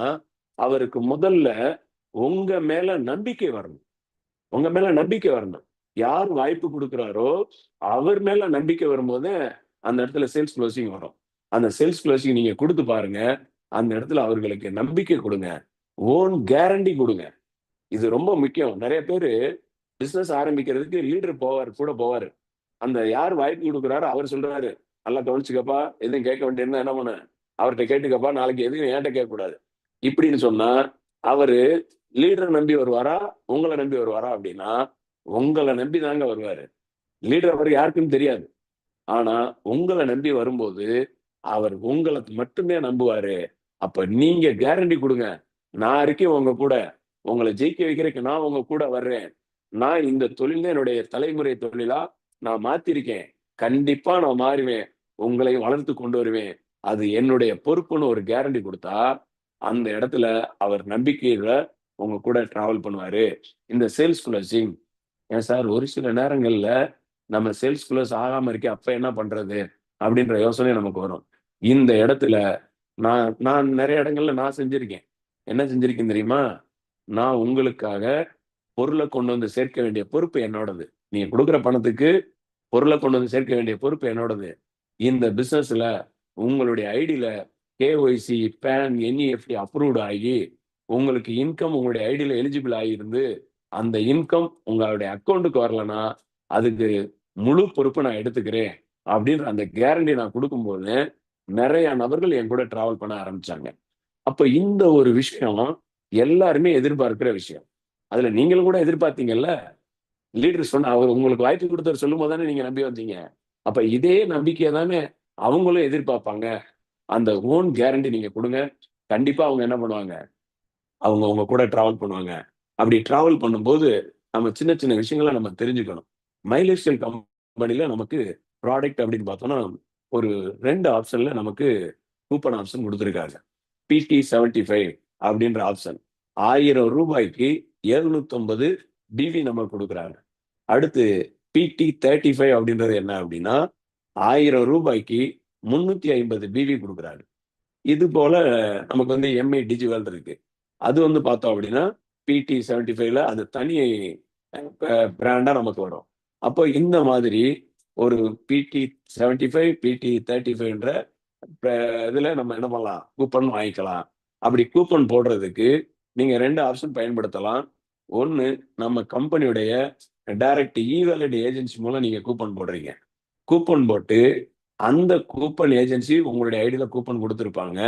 அவருக்கு முதல்ல உங்க மேல நம்பிக்கை வரணும். உங்க மேல நம்பிக்கை வரணும். யார் வாய்ப்பு குடுக்குறாரோ, அவர் மேல நம்பிக்கை வரும்போது, அந்த இடத்துல சேல்ஸ் குளோசிங் வரும். அந்த சேல்ஸ் குளோசிங் நீங்க குடுத்து பாருங்க. அந்த இடத்துல அவர்களுக்கு நம்பிக்கை குடுங்க. ஓன் கேரண்டி குடுங்க. இது ரொம்ப முக்கியம். நெறைய பேரு பிசினஸ் ஆரம்பிக்கிறதுக்கு லீடர் போவாரு, கூட போவாரு. அந்த யார் வாய்ப்பு குடுக்குறாரோ அவரு சொல்றாரு, "நல்லா கவனிச்சுக்கப்பா, எதுவும் கேட்க வேண்டியிருந்தா என்ன பண்ணு, அவர்ட்ட கேட்டுக்கப்பா, நாளைக்கு எதுவும் என்ட்ட கேட்கக்கூடாது." இப்படின்னு சொன்னா, அவரு லீடரை நம்பி வருவாரா, உங்களை நம்பி வருவாரா அப்படின்னா, உங்களை நம்பி தாங்க வருவாரு. லீடர் அவர் யாருக்குன்னு தெரியாது. ஆனா, உங்கள நம்பி வரும்போது, அவர் உங்கள மட்டுமே நம்புவாரு. அப்ப நீங்க கேரண்டி குடுங்க. நான் இருக்கேன் உங்க கூட. உங்கள ஜெயிக்க வைக்கிறதுக்கு நான் உங்க கூட வர்றேன். நான் இந்த தொழில என்னுடைய தலைமுறை தொழிலா நான் மாத்திருக்கேன். கண்டிப்பா நான் மாறுவேன். உங்களை வளர்த்து கொண்டு வருவேன். அது என்னுடைய பொறுப்புன்னு ஒரு கேரண்டி குடுத்தா, அந்த இடத்துல அவர் நம்பிக்கையில உங்க கூட டிராவல் பண்ணுவாரு. இந்த சேல்ஸ் குளோசிங் ஏன் சார் ஒரு சில நேரங்கள்ல நம்ம சேல்ஸ் குளோஸ் ஆகாம இருக்கே, அப்ப என்ன பண்றது? அப்படின்ற யோசனை நமக்கு வரும். இந்த இடத்துல நான் நான் நெறைய இடங்கள்ல நான் செஞ்சிருக்கேன். என்ன செஞ்சிருக்கேன் தெரியுமா? நான் உங்களுக்காக பொருள கொண்டு வந்து சேர்க்க வேண்டிய பொறுப்பு என்னோடது. நீங்க குடுக்குற பணத்துக்கு பொருள கொண்டு வந்து சேர்க்க வேண்டிய பொறுப்பு என்னோடது. இந்த பிசினஸ்ல உங்களுடைய ஐடில கேஒய்சி, பான், என்இஎஃப்டி அப்ரூவ்ட் ஆகி, உங்களுக்கு இன்கம் உங்களுடைய ஐடில எலிஜிபிள் ஆகியிருந்து, அந்த இன்கம் உங்களுடைய அக்கவுண்ட்க்கு வரலன்னா, அதுக்கு முழு பொறுப்பு நான் எடுத்துக்கிறேன். அப்படின்ற அந்த கேரண்டி நான் குடுக்கும்போது, நெறைய நபர்கள் என் கூட டிராவல் பண்ண ஆரம்பிச்சாங்க. அப்ப இந்த ஒரு விஷயம் எல்லாருமே எதிர்பார்க்கிற விஷயம். அதுல நீங்களும் கூட எதிர்பார்த்தீங்கல்ல? லீடர் சொன்ன அவர் உங்களுக்கு வாய்ப்பு குடுத்தவர் சொல்லும்போது தானே நீங்க நம்பி வந்தீங்க. அப்ப இதே நம்பிக்கைய தானே அவங்களும் எதிர்பார்ப்பாங்க. அந்த ஓன் கேரண்டி நீங்க குடுங்க. கண்டிப்பா அவங்க என்ன பண்ணுவாங்க? அவங்க உங்க கூட டிராவல் பண்ணுவாங்க. அப்படி டிராவல் பண்ணும்போது, நம்ம சின்ன சின்ன விஷயங்கள நம்ம தெரிஞ்சுக்கணும். மைலேஜ் ஸ்டைல் கம்பெனில நமக்கு ப்ராடக்ட் அப்படின்னு பார்த்தோம்னா, ஒரு 2 ஆப்ஷன்ல நமக்கு கூப்பன் ஆப்ஷன் குடுத்திருக்காங்க. PT75 அப்படின்ற ஆப்ஷன். ரூ. 1000க்கு 750 பிவி நமக்கு குடுக்குறாங்க. அடுத்து PT35 அப்படின்றது என்ன அப்படின்னா, ரூ. 1000க்கு 350 பிவி குடுக்குறாங்க. இது போல நமக்கு வந்து எம்ஐ டிஜிவல் இருக்கு. அது வந்து பார்த்தோம் அப்படின்னா, PT75ல அது தனி பிராண்டா நமக்கு வரும். அப்போ இந்த மாதிரி ஒரு PT75, PT35ன்ற இப்ப இதுல நம்ம என்ன பண்ணலாம்? கூப்பன் வாங்கிக்கலாம். அப்படி கூப்பன் போடுறதுக்கு நீங்க 2 ஆப்ஷன் பயன்படுத்தலாம். 1 நம்ம கம்பெனியுடைய டைரக்ட் இ-வேலட் ஏஜென்சி மூலம் நீங்க கூப்பன் போடுறீங்க. கூப்பன் போட்டு அந்த கூப்பன் ஏஜென்சி உங்களுடைய ஐடில கூப்பன் குடுத்திருப்பாங்க.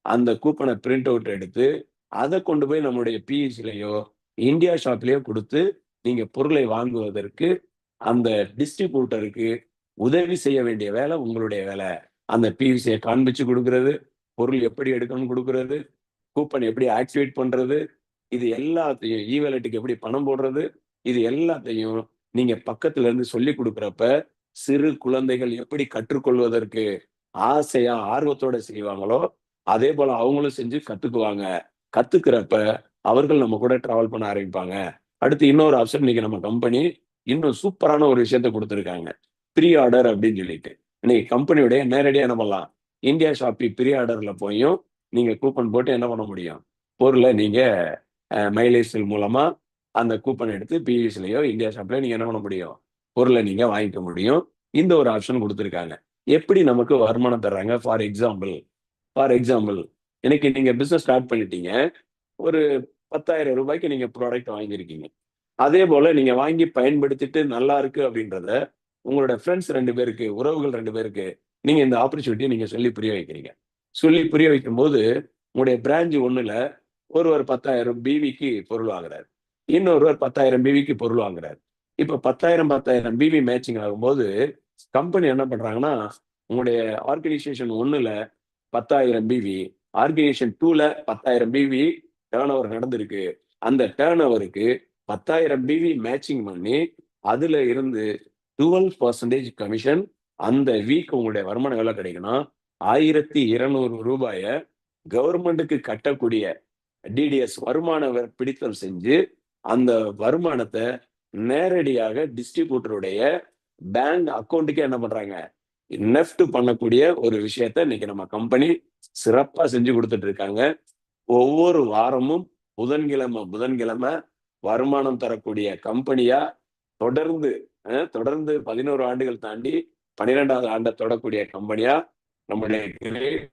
அந்த கூப்பன பிரிண்ட் அவுட் எடுத்து, அத கொண்டு போய் நம்முடைய பிஇசிலயோ, இந்தியா ஷாப்லயோ குடுத்து, நீங்க பொருளை வாங்குவதற்கு அந்த டிஸ்ட்ரிபியூட்டருக்கு உதவி செய்ய வேண்டிய வேலை உங்களுடைய வேலை. அந்த பிவிசிய காண்பிச்சு குடுக்குறது, பொருள் எப்படி எடுக்கணும்னு குடுக்குறது, கூப்பன் எப்படி ஆக்டிவேட் பண்றது, இது எல்லாத்தையும் இ-வாலெட்டுக்கு எப்படி பணம் போடுறது, இது எல்லாத்தையும் நீங்க பக்கத்துல இருந்து சொல்லிக் குடுக்குறப்ப, சிறு குழந்தைகள் எப்படி கற்றுக்கொள்வதற்கு ஆசையா, ஆர்வத்தோட செய்வாங்களோ, அதே போல அவங்களும் செஞ்சு கத்துக்குவாங்க. கத்துக்கிறப்ப அவர்கள் நம்ம கூட டிராவல் பண்ண ஆரம்பிப்பாங்க. அடுத்து இன்னொரு ஆப்ஷன் இன்னைக்கு நம்ம கம்பெனி இன்னும் சூப்பரான ஒரு விஷயத்த குடுத்திருக்காங்க. ப்ரீ ஆர்டர் அப்படின்னு சொல்லிட்டு. இன்னைக்கு கம்பெனியுடைய நேரடியா என்ன பண்ணலாம்? இந்தியா ஷாப்பி ப்ரீ ஆர்டர்ல போயும் நீங்க கூப்பன் போட்டு என்ன பண்ண முடியும்? பொருள நீங்க மைலேஜ் செல் மூலமா அந்த கூப்பன் எடுத்து பிவிஎஸ்லயோ, இந்தியா ஷாப்லயோ நீங்க என்ன பண்ண முடியும்? பொருள நீங்க வாங்கிக்க முடியும். இந்த ஒரு ஆப்ஷன் குடுத்திருக்காங்க. எப்படி நமக்கு வருமானம் தர்றாங்க? ஃபார் எக்ஸாம்பிள் இன்னைக்கு நீங்க பிசினஸ் ஸ்டார்ட் பண்ணிட்டீங்க. ஒரு ரூ. 10,000க்கு நீங்க ப்ராடக்ட் வாங்கியிருக்கீங்க. அதே போல நீங்க வாங்கி பயன்படுத்திட்டு நல்லா இருக்கு அப்படின்றத, உங்களோட ஃபிரெண்ட்ஸ் 2 பேருக்கு, உறவுகள் 2 பேருக்கு, நீங்க இந்த ஆப்பர்ச்சுனிட்டிய நீங்க சொல்லி புரிய வைக்கிறீங்க. சொல்லி புரிய வைக்கும்போது, உங்களுடைய பிரான்ச் 1ல ஒருவர் 10,000 பிவிக்கு பொருள் வாங்குறாரு. இன்னொருவர் 10,000 பிவிக்கு பொருள் வாங்குறாரு. இப்ப 10,000 பிவி மேட்சிங் ஆகும்போது, கம்பெனி என்ன பண்றாங்கன்னா, உங்களுடைய ஆர்கனைசேஷன் 1ல 10,000 பிவி, ஆர்கனைசேஷன் 2ல 10,000 பிவி டர்ன் ஓவர் நடந்திருக்கு. அந்த டர்ன் ஓவருக்கு 10,000 பிவி மேட்சிங் பண்ணி, அதுல இருந்து 12% கமிஷன் அந்த வீக் உங்களுடைய வருமானம் எவ்வளவு கிடைக்கும்னா, ரூ. 1,200 கவர்மெண்ட்க்கு கட்டக்கூடிய டிடிஎஸ் வருமான பிடித்தல் செஞ்சு, அந்த வருமானத்த நேரடியாக டிஸ்ட்ரிபியூட்டருடைய பேங்க் அக்கவுண்ட்க்கே என்ன பண்றாங்க? நெஃப்ட் பண்ணக்கூடிய ஒரு விஷயத்த இன்னைக்கு நம்ம கம்பெனி சிறப்பா செஞ்சு குடுத்துட்டு இருக்காங்க. ஒவ்வொரு வாரமும் புதன்கிழமை வருமானம் தரக்கூடிய கம்பெனியா தொடர்ந்து தொடர்ந்து 11 ஆண்டுகள் தாண்டி 12வது ஆண்ட தொடக்கூடிய கம்பெனியா நம்முடைய கிரேட்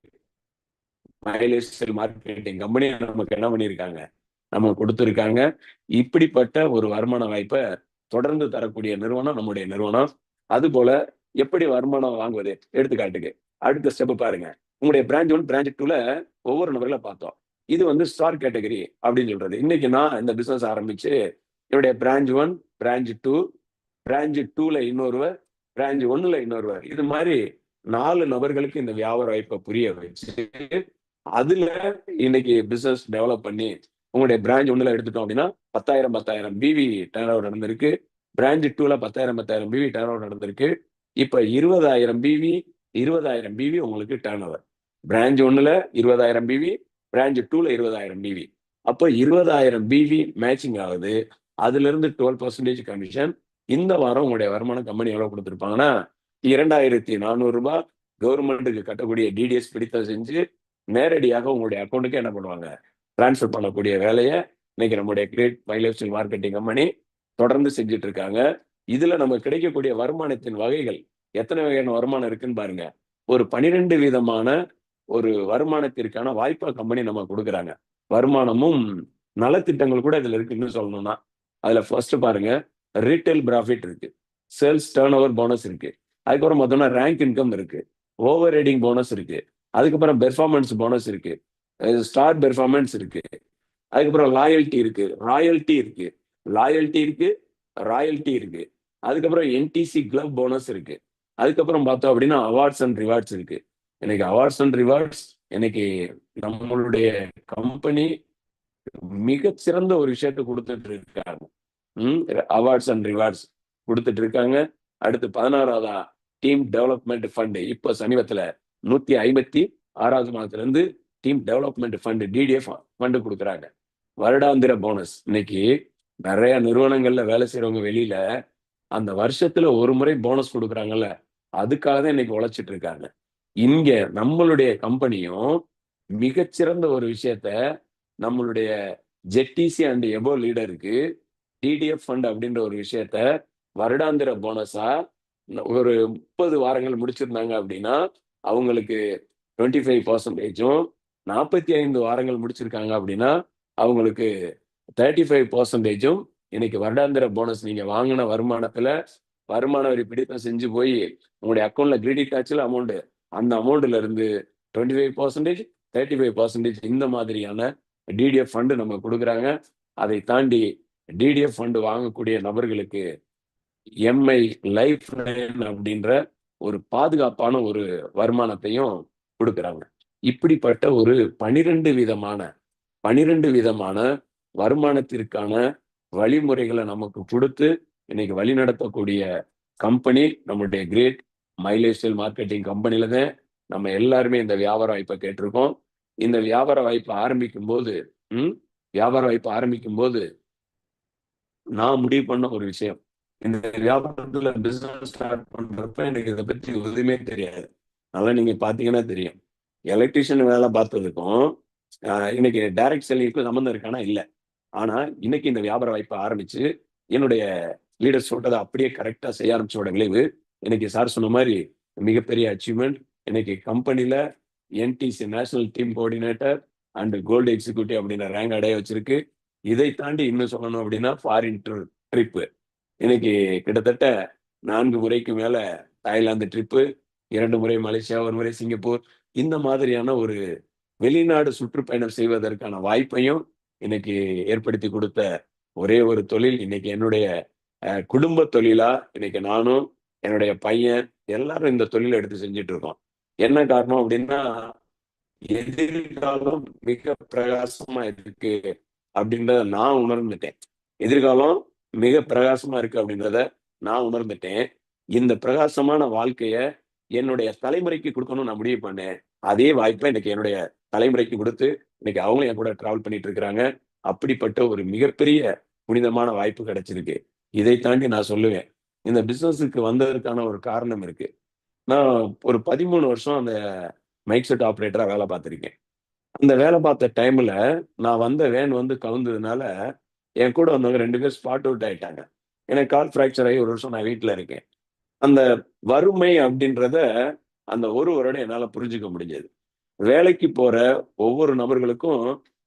மைலேஜ் செல் மார்க்கெட்டிங் கம்பெனி நமக்கு என்ன பண்ணியிருக்காங்க? நமக்கு குடுத்திருக்காங்க. இப்படிப்பட்ட ஒரு வருமான வாய்ப்ப தொடர்ந்து தரக்கூடிய நிறுவனம் நம்முடைய நிறுவனம். அதுபோல எப்படி வருமானம் வாங்குவது? எடுத்துக்காட்டுக்கு, அடுத்த ஸ்டெப் பாருங்க. உங்களுடைய பிரான்ச் 1, பிரான்ச் 2ல ஒவ்வொரு நபர்கள பார்த்தோம். இது வந்து ஸ்டார் கேட்டகரி அப்படின்னு சொல்றது. இன்னைக்கு நான் இந்த பிசினஸ் ஆரம்பிச்சு என்னுடைய பிரான்ச் 1, பிரான்ச் 2, பிரான்ச் 2ல இன்னொருவர், பிரான்ச் 1ல இன்னொருவர். இது மாதிரி 4 நபர்களுக்கு இந்த வியாபார வாய்ப்பை புரிய வச்சு, அதுல இன்னைக்கு பிசினஸ் டெவலப் பண்ணி உங்களுடைய பிரான்ச் 1ல எடுத்துட்டோம் அப்படின்னா 10,000 பிவி டர்ன் ஓவர் நடந்திருக்கு. பிரான்ச் 2ல 10,000 பிவி டர்ன் ஓவர் நடந்திருக்கு. இப்ப 20,000 பிவி உங்களுக்கு டர்ன் ஓவர். பிரான்ச் 1ல 20,000 பிவி, பிரான்ச் 2ல 20,000 பிவி. அப்போ 20,000 பிவி மேட்சிங் ஆகுது. அதுல இருந்து 12% கமிஷன். இந்த வாரம் உங்களுடைய வருமானம் கம்பெனி எவ்வளவு கொடுத்துருப்பாங்கன்னா, 2,400 ரூபாய் கவர்மெண்ட்டுக்கு கட்டக்கூடிய டிடிஎஸ் பிடித்தம் செஞ்சு நேரடியாக உங்களுடைய அக்கௌண்ட்டுக்கு என்ன பண்ணுவாங்க, டிரான்ஸ்ஃபர் பண்ணக்கூடிய வேலையை இன்னைக்கு நம்முடைய great my lifestyle marketing company தொடர்ந்து செஞ்சுட்டு இருக்காங்க. இதுல நமக்கு கிடைக்கக்கூடிய வருமானத்தின் வகைகள் எத்தனை வகையான வருமானம் இருக்குன்னு பாருங்க. ஒரு 12 விதமான ஒரு வருமானத்திற்கான வாய்ப்பா கம்பெனி நம்ம கொடுக்குறாங்க. வருமானமும் நலத்திட்டங்கள் கூட இதுல இருக்குன்னு சொல்லணும்னா, அதுல ஃபர்ஸ்ட் பாருங்க, ரீட்டைல் ப்ராஃபிட் இருக்கு, சேல்ஸ் டர்ன் ஓவர் போனஸ் இருக்கு, அதுக்கப்புறம் பார்த்தோம்னா ரேங்க் இன்கம் இருக்கு, ஓவர் ரைடிங் போனஸ் இருக்கு, அதுக்கப்புறம் பெர்ஃபார்மன்ஸ் போனஸ் இருக்கு, ஸ்டார் பெர்ஃபார்மன்ஸ் இருக்கு, அதுக்கப்புறம் லாயல்ட்டி இருக்கு, ராயல்ட்டி இருக்கு, லாயல்ட்டி இருக்கு, ராயல்ட்டி இருக்கு, அதுக்கப்புறம் என்டிசி கிளப் போனஸ் இருக்கு, அதுக்கப்புறம் பார்த்தோம் அப்படின்னா அவார்ட்ஸ் அண்ட் ரிவார்ட்ஸ் இருக்கு. இன்னைக்கு அவார்ட்ஸ் அண்ட் ரிவார்ட்ஸ் இன்னைக்கு நம்மளுடைய கம்பெனி மிகச்சிறந்த ஒரு விஷயத்தை கொடுத்துட்டு இருக்காங்க. அவார்ட்ஸ் அண்ட் ரிவார்ட்ஸ் கொடுத்துட்டு இருக்காங்க. அடுத்து 16ஆவதா டீம் டெவலப்மெண்ட் ஃபண்ட் இப்ப சமீபத்துல 156வது மாதத்துல இருந்து team development fund TTF fund கொடுக்குறாங்க. வருடாந்திர போனஸ். இன்னைக்கு நிறைய நிறுவனங்கள்ல வேலை செய்யறவங்க வெளியில அந்த வருஷத்துல ஒரு முறை போனஸ் கொடுக்குறாங்கல்ல, அதுக்காக தான் இன்னைக்கு உழைச்சிட்டு இருக்காங்க. இங்க நம்மளுடைய கம்பெனியும் மிகச்சிறந்த ஒரு விஷயத்த நம்மளுடைய ஜெட்டிசி அண்ட் எபோ லீடருக்கு டிடிஎஃப் ஃபண்ட் அப்படின்ற ஒரு விஷயத்த வருடாந்திர போனஸா ஒரு 30 வாரங்கள் முடிச்சிருந்தாங்க அப்படின்னா அவங்களுக்கு 25%, 45 வாரங்கள் முடிச்சிருக்காங்க அப்படின்னா அவங்களுக்கு 35% இன்னைக்கு வருடாந்திர போனஸ் நீங்க வாங்கின வருமானத்துல வருமான வரி பிடித்தம் செஞ்சு போய் உங்களுடைய அக்கௌண்ட்ல கிரெடிட் ஆச்சுல அமௌண்ட், அந்த அமௌண்ட்ல இருந்து 25%, 35% இந்த மாதிரியான டிடிஎஃப் ஃபண்ட் நம்ம கொடுக்குறாங்க. அதை தாண்டி டிடிஎஃப் ஃபண்ட் வாங்கக்கூடிய நபர்களுக்கு எம்ஐ லைஃப் லைன் அப்படின்ற ஒரு பாதுகாப்பான ஒரு வருமானத்தையும் கொடுக்குறாங்க. இப்படிப்பட்ட ஒரு 12 விதமான வருமானத்திற்கான வழிமுறைகளை நமக்கு கொடுத்து இன்னைக்கு வழி நடத்தக்கூடிய கம்பெனி நம்மளுடைய great my lifestyle marketing கம்பெனில தான் நம்ம எல்லாருமே இந்த வியாபார வாய்ப்பை கேட்டிருக்கோம். இந்த வியாபார வாய்ப்பை ஆரம்பிக்கும் போது நான் முடிவு பண்ண ஒரு விஷயம், இந்த வியாபாரத்துல பிசினஸ் ஸ்டார்ட் பண்றப்ப எனக்கு இதை பத்தி எதுவுமே தெரியாது. அதனால நீங்க பாத்தீங்கன்னா தெரியும், எலக்ட்ரிஷியன் வேலை பார்த்ததுக்கும் இன்னைக்கு டைரக்ட் செல்லிங்க்கும் சம்மந்தம் இருக்கானா இல்லை. ஆனா இன்னைக்கு இந்த வியாபார வாய்ப்பை ஆரம்பிச்சு என்னுடைய லீடர் சொல்றதை அப்படியே கரெக்டா செய்ய ஆரம்பிச்சோட விளைவு இன்னைக்கு சார் சொன்ன மாதிரி மிகப்பெரிய அச்சீவ்மெண்ட். இன்னைக்கு கம்பெனில NTC national team coordinator and gold executive அப்படின்ற ரேங்க் அடைய வச்சிருக்கு. இதை தாண்டி இன்னும் சொல்லணும் அப்படின்னா ஃபாரின் ட்ரிப்பு இன்னைக்கு கிட்டத்தட்ட 4 முறைக்கு மேல தாய்லாந்து ட்ரிப்பு, 2 முறை மலேசியா, 1 முறை சிங்கப்பூர், இந்த மாதிரியான ஒரு வெளிநாடு சுற்றுப்பயணம் செய்வதற்கான வாய்ப்பையும் இன்னைக்கு ஏற்படுத்தி கொடுத்த ஒரே ஒரு தொழில் இன்னைக்கு என்னுடைய குடும்ப தொழிலா இன்னைக்கு நானும் என்னுடைய பையன் எல்லாரும் இந்த தொழிலை எடுத்து செஞ்சுட்டு இருக்கோம். என்ன காரணம் அப்படின்னா, எதிர்காலம் மிக பிரகாசமா இருக்கு அப்படின்றத நான் உணர்ந்துட்டேன். எதிர்காலம் மிக பிரகாசமா இருக்கு அப்படின்றத நான் உணர்ந்துட்டேன். இந்த பிரகாசமான வாழ்க்கைய என்னுடைய தலைமுறைக்கு கொடுக்கணும்னு நான் முடிவு பண்ணேன். அதே வாய்ப்பை இன்னைக்கு என்னுடைய தலைமுறைக்கு கொடுத்து இன்னைக்கு அவங்களும் என் கூட டிராவல் பண்ணிட்டு இருக்கிறாங்க. அப்படிப்பட்ட ஒரு மிகப்பெரிய புனிதமான வாய்ப்பு கிடைச்சிருக்கு. இதை தாண்டி நான் சொல்லுவேன், இந்த பிசினஸுக்கு வந்ததற்கான ஒரு காரணம் இருக்கு. நான் ஒரு 13 வருஷம் அந்த மைக் செட் ஆப்ரேட்டரா வேலை பார்த்திருக்கேன். அந்த வேலை பார்த்த டைம்ல நான் வந்த வேன் வந்து கவுந்ததுனால என் கூட வந்தவங்க 2 பேர் ஸ்பாட் அவுட் ஆயிட்டாங்க. எனக்கு கால் ஃப்ராக்சர் ஆகி 1 வருஷம் நான் வீட்டுல இருக்கேன். அந்த வறுமை அப்படின்றத அந்த 1 வருடம் என்னால புரிஞ்சுக்க முடிஞ்சது. வேலைக்கு போற ஒவ்வொரு நபர்களுக்கும்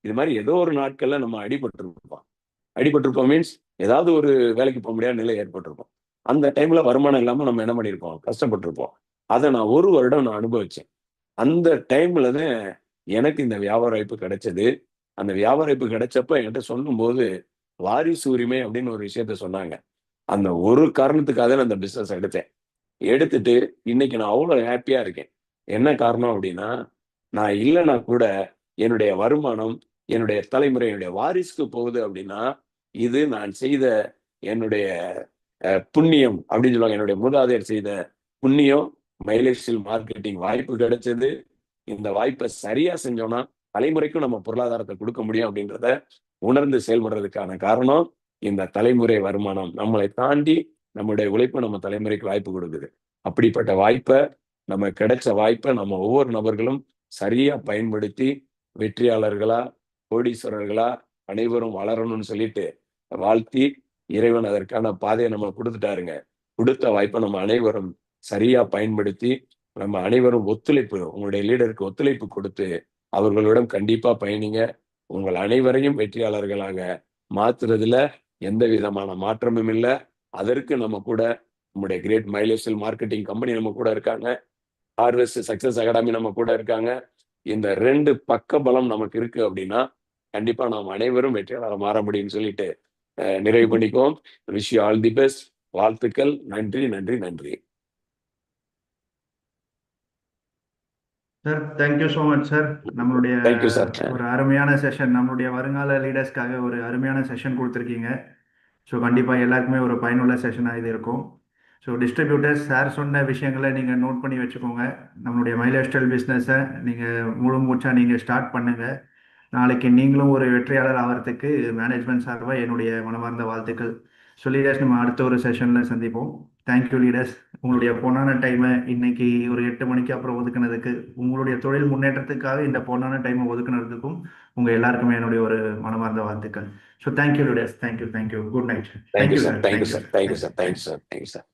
இது மாதிரி ஏதோ ஒரு நாட்கள்ல நம்ம அடிபட்டிருப்போம் மீன்ஸ் ஏதாவது ஒரு வேலைக்கு போக முடியாத நிலை ஏற்பட்டிருக்கும். அந்த டைம்ல வருமானம் இல்லாம நம்ம என்ன பண்ணியிருப்போம், கஷ்டப்பட்டிருப்போம். அதை நான் 1 வருடம் நான் அனுபவிச்சேன். அந்த டைம்ல தான் எனக்கு இந்த வியாபார வாய்ப்பு கிடைச்சது. அந்த வியாபார வாய்ப்பு கிடைச்சப்ப என்கிட்ட சொல்லும்போது வாரிசு உரிமை அப்படின்னு ஒரு விஷயத்த சொன்னாங்க. அந்த ஒரு காரணத்துக்காக நான் அந்த பிசினஸ் எடுத்தேன். எடுத்துட்டு இன்னைக்கு நான் அவ்வளவு ஹாப்பியா இருக்கேன். என்ன காரணம் அப்படின்னா, நான் இல்லைன்னா கூட என்னுடைய வருமானம் என்னுடைய தலைமுறை என்னுடைய வாரிசுக்கு போகுது அப்படின்னா, இது நான் செய்த என்னுடைய புண்ணியம் அப்படின்னு சொல்லுவாங்க. என்னுடைய மூதாதையர் செய்த புண்ணியம். மைலேஜ் ஸ்டில் மார்க்கெட்டிங் வாய்ப்பு கிடைச்சது. இந்த வாய்ப்பை சரியா செஞ்சோம்னா தலைமுறைக்கும் நம்ம பொருளாதாரத்தை கொடுக்க முடியும் அப்படின்றத உணர்ந்து செயல்படுறதுக்கான காரணம் இந்த தலைமுறை வருமானம். நம்மளை தாண்டி நம்முடைய உழைப்பு நம்ம தலைமுறைக்கு வாய்ப்பு கொடுக்குது. அப்படிப்பட்ட வாய்ப்பை நம்ம கிடைச்ச வாய்ப்பை நம்ம ஒவ்வொரு நபர்களும் சரியா பயன்படுத்தி வெற்றியாளர்களா கோடீஸ்வரர்களா அனைவரும் வளரணும்னு சொல்லிட்டு வாழ்த்தி இறைவன் அதற்கான பாதையை நம்ம கொடுத்துட்டாருங்க. கொடுத்த வாய்ப்பை நம்ம அனைவரும் சரியா பயன்படுத்தி நம்ம அனைவரும் ஒத்துழைப்பு உங்களுடைய லீடருக்கு ஒத்துழைப்பு கொடுத்து அவர்களிடம் கண்டிப்பா பயணிங்க. உங்கள் அனைவரையும் வெற்றியாளர்களாக மாத்துறதுல எந்த விதமான மாற்றமும் இல்லை. அதற்கு நம்ம கூட நம்முடைய கிரேட் மைலேஜ் மார்க்கெட்டிங் கம்பெனி நம்ம கூட இருக்காங்க. ஹார்வெஸ்ட் சக்சஸ் அகாடமி நம்ம கூட இருக்காங்க. இந்த 2 பக்க பலம் நமக்கு இருக்கு அப்படின்னா கண்டிப்பா நாம் அனைவரும் வெற்றியாளர் மாற முடியும்னு சொல்லிட்டு நிறைவு பண்ணிக்குவோம். Wish you all the best. வாழ்த்துக்கள். நன்றி நன்றி நன்றி. Sir thank you so much sir. நம்மளுடைய தேங்க்யூ சார். ஒரு அருமையான செஷன், நம்மளுடைய வருங்கால லீடர்ஸ்க்காக ஒரு அருமையான செஷன் கொடுத்துருக்கீங்க. ஸோ கண்டிப்பாக எல்லாருக்குமே ஒரு பயனுள்ள செஷனாக இது இருக்கும். ஸோ டிஸ்ட்ரிபியூட்டர்ஸ் சார் சொன்ன விஷயங்களை நீங்கள் நோட் பண்ணி வச்சுக்கோங்க. நம்மளுடைய மைலேஜ் ஸ்டைல் பிஸ்னஸை நீங்கள் முழு மூச்சாக நீங்கள் ஸ்டார்ட் பண்ணுங்கள். நாளைக்கு நீங்களும் ஒரு வெற்றியாளர் ஆகிறதுக்கு மேனேஜ்மெண்ட் சார்பாக என்னுடைய மனமார்ந்த வாழ்த்துக்கள். ஸோ லீடர்ஸ், நம்ம அடுத்த ஒரு செஷனில் சந்திப்போம். Thank you leaders. உங்களுடைய பொன்னான டைமை இன்னைக்கு ஒரு 8 மணிக்கு அப்புறம் ஒதுக்குனதுக்கு, உங்களுடைய தொழில் முன்னேற்றத்துக்காக இந்த பொன்னான டைமை ஒதுக்குனதுக்கும் உங்கள் எல்லாருக்குமே என்னுடைய ஒரு மனமார்ந்த வாழ்த்துக்கள். So thank you leaders. Thank you. Good night. Thank you thank you sir. Sir. Thank you thank you sir. Sir. Thank you sir. Thank you. Thank you sir. Thank you sir.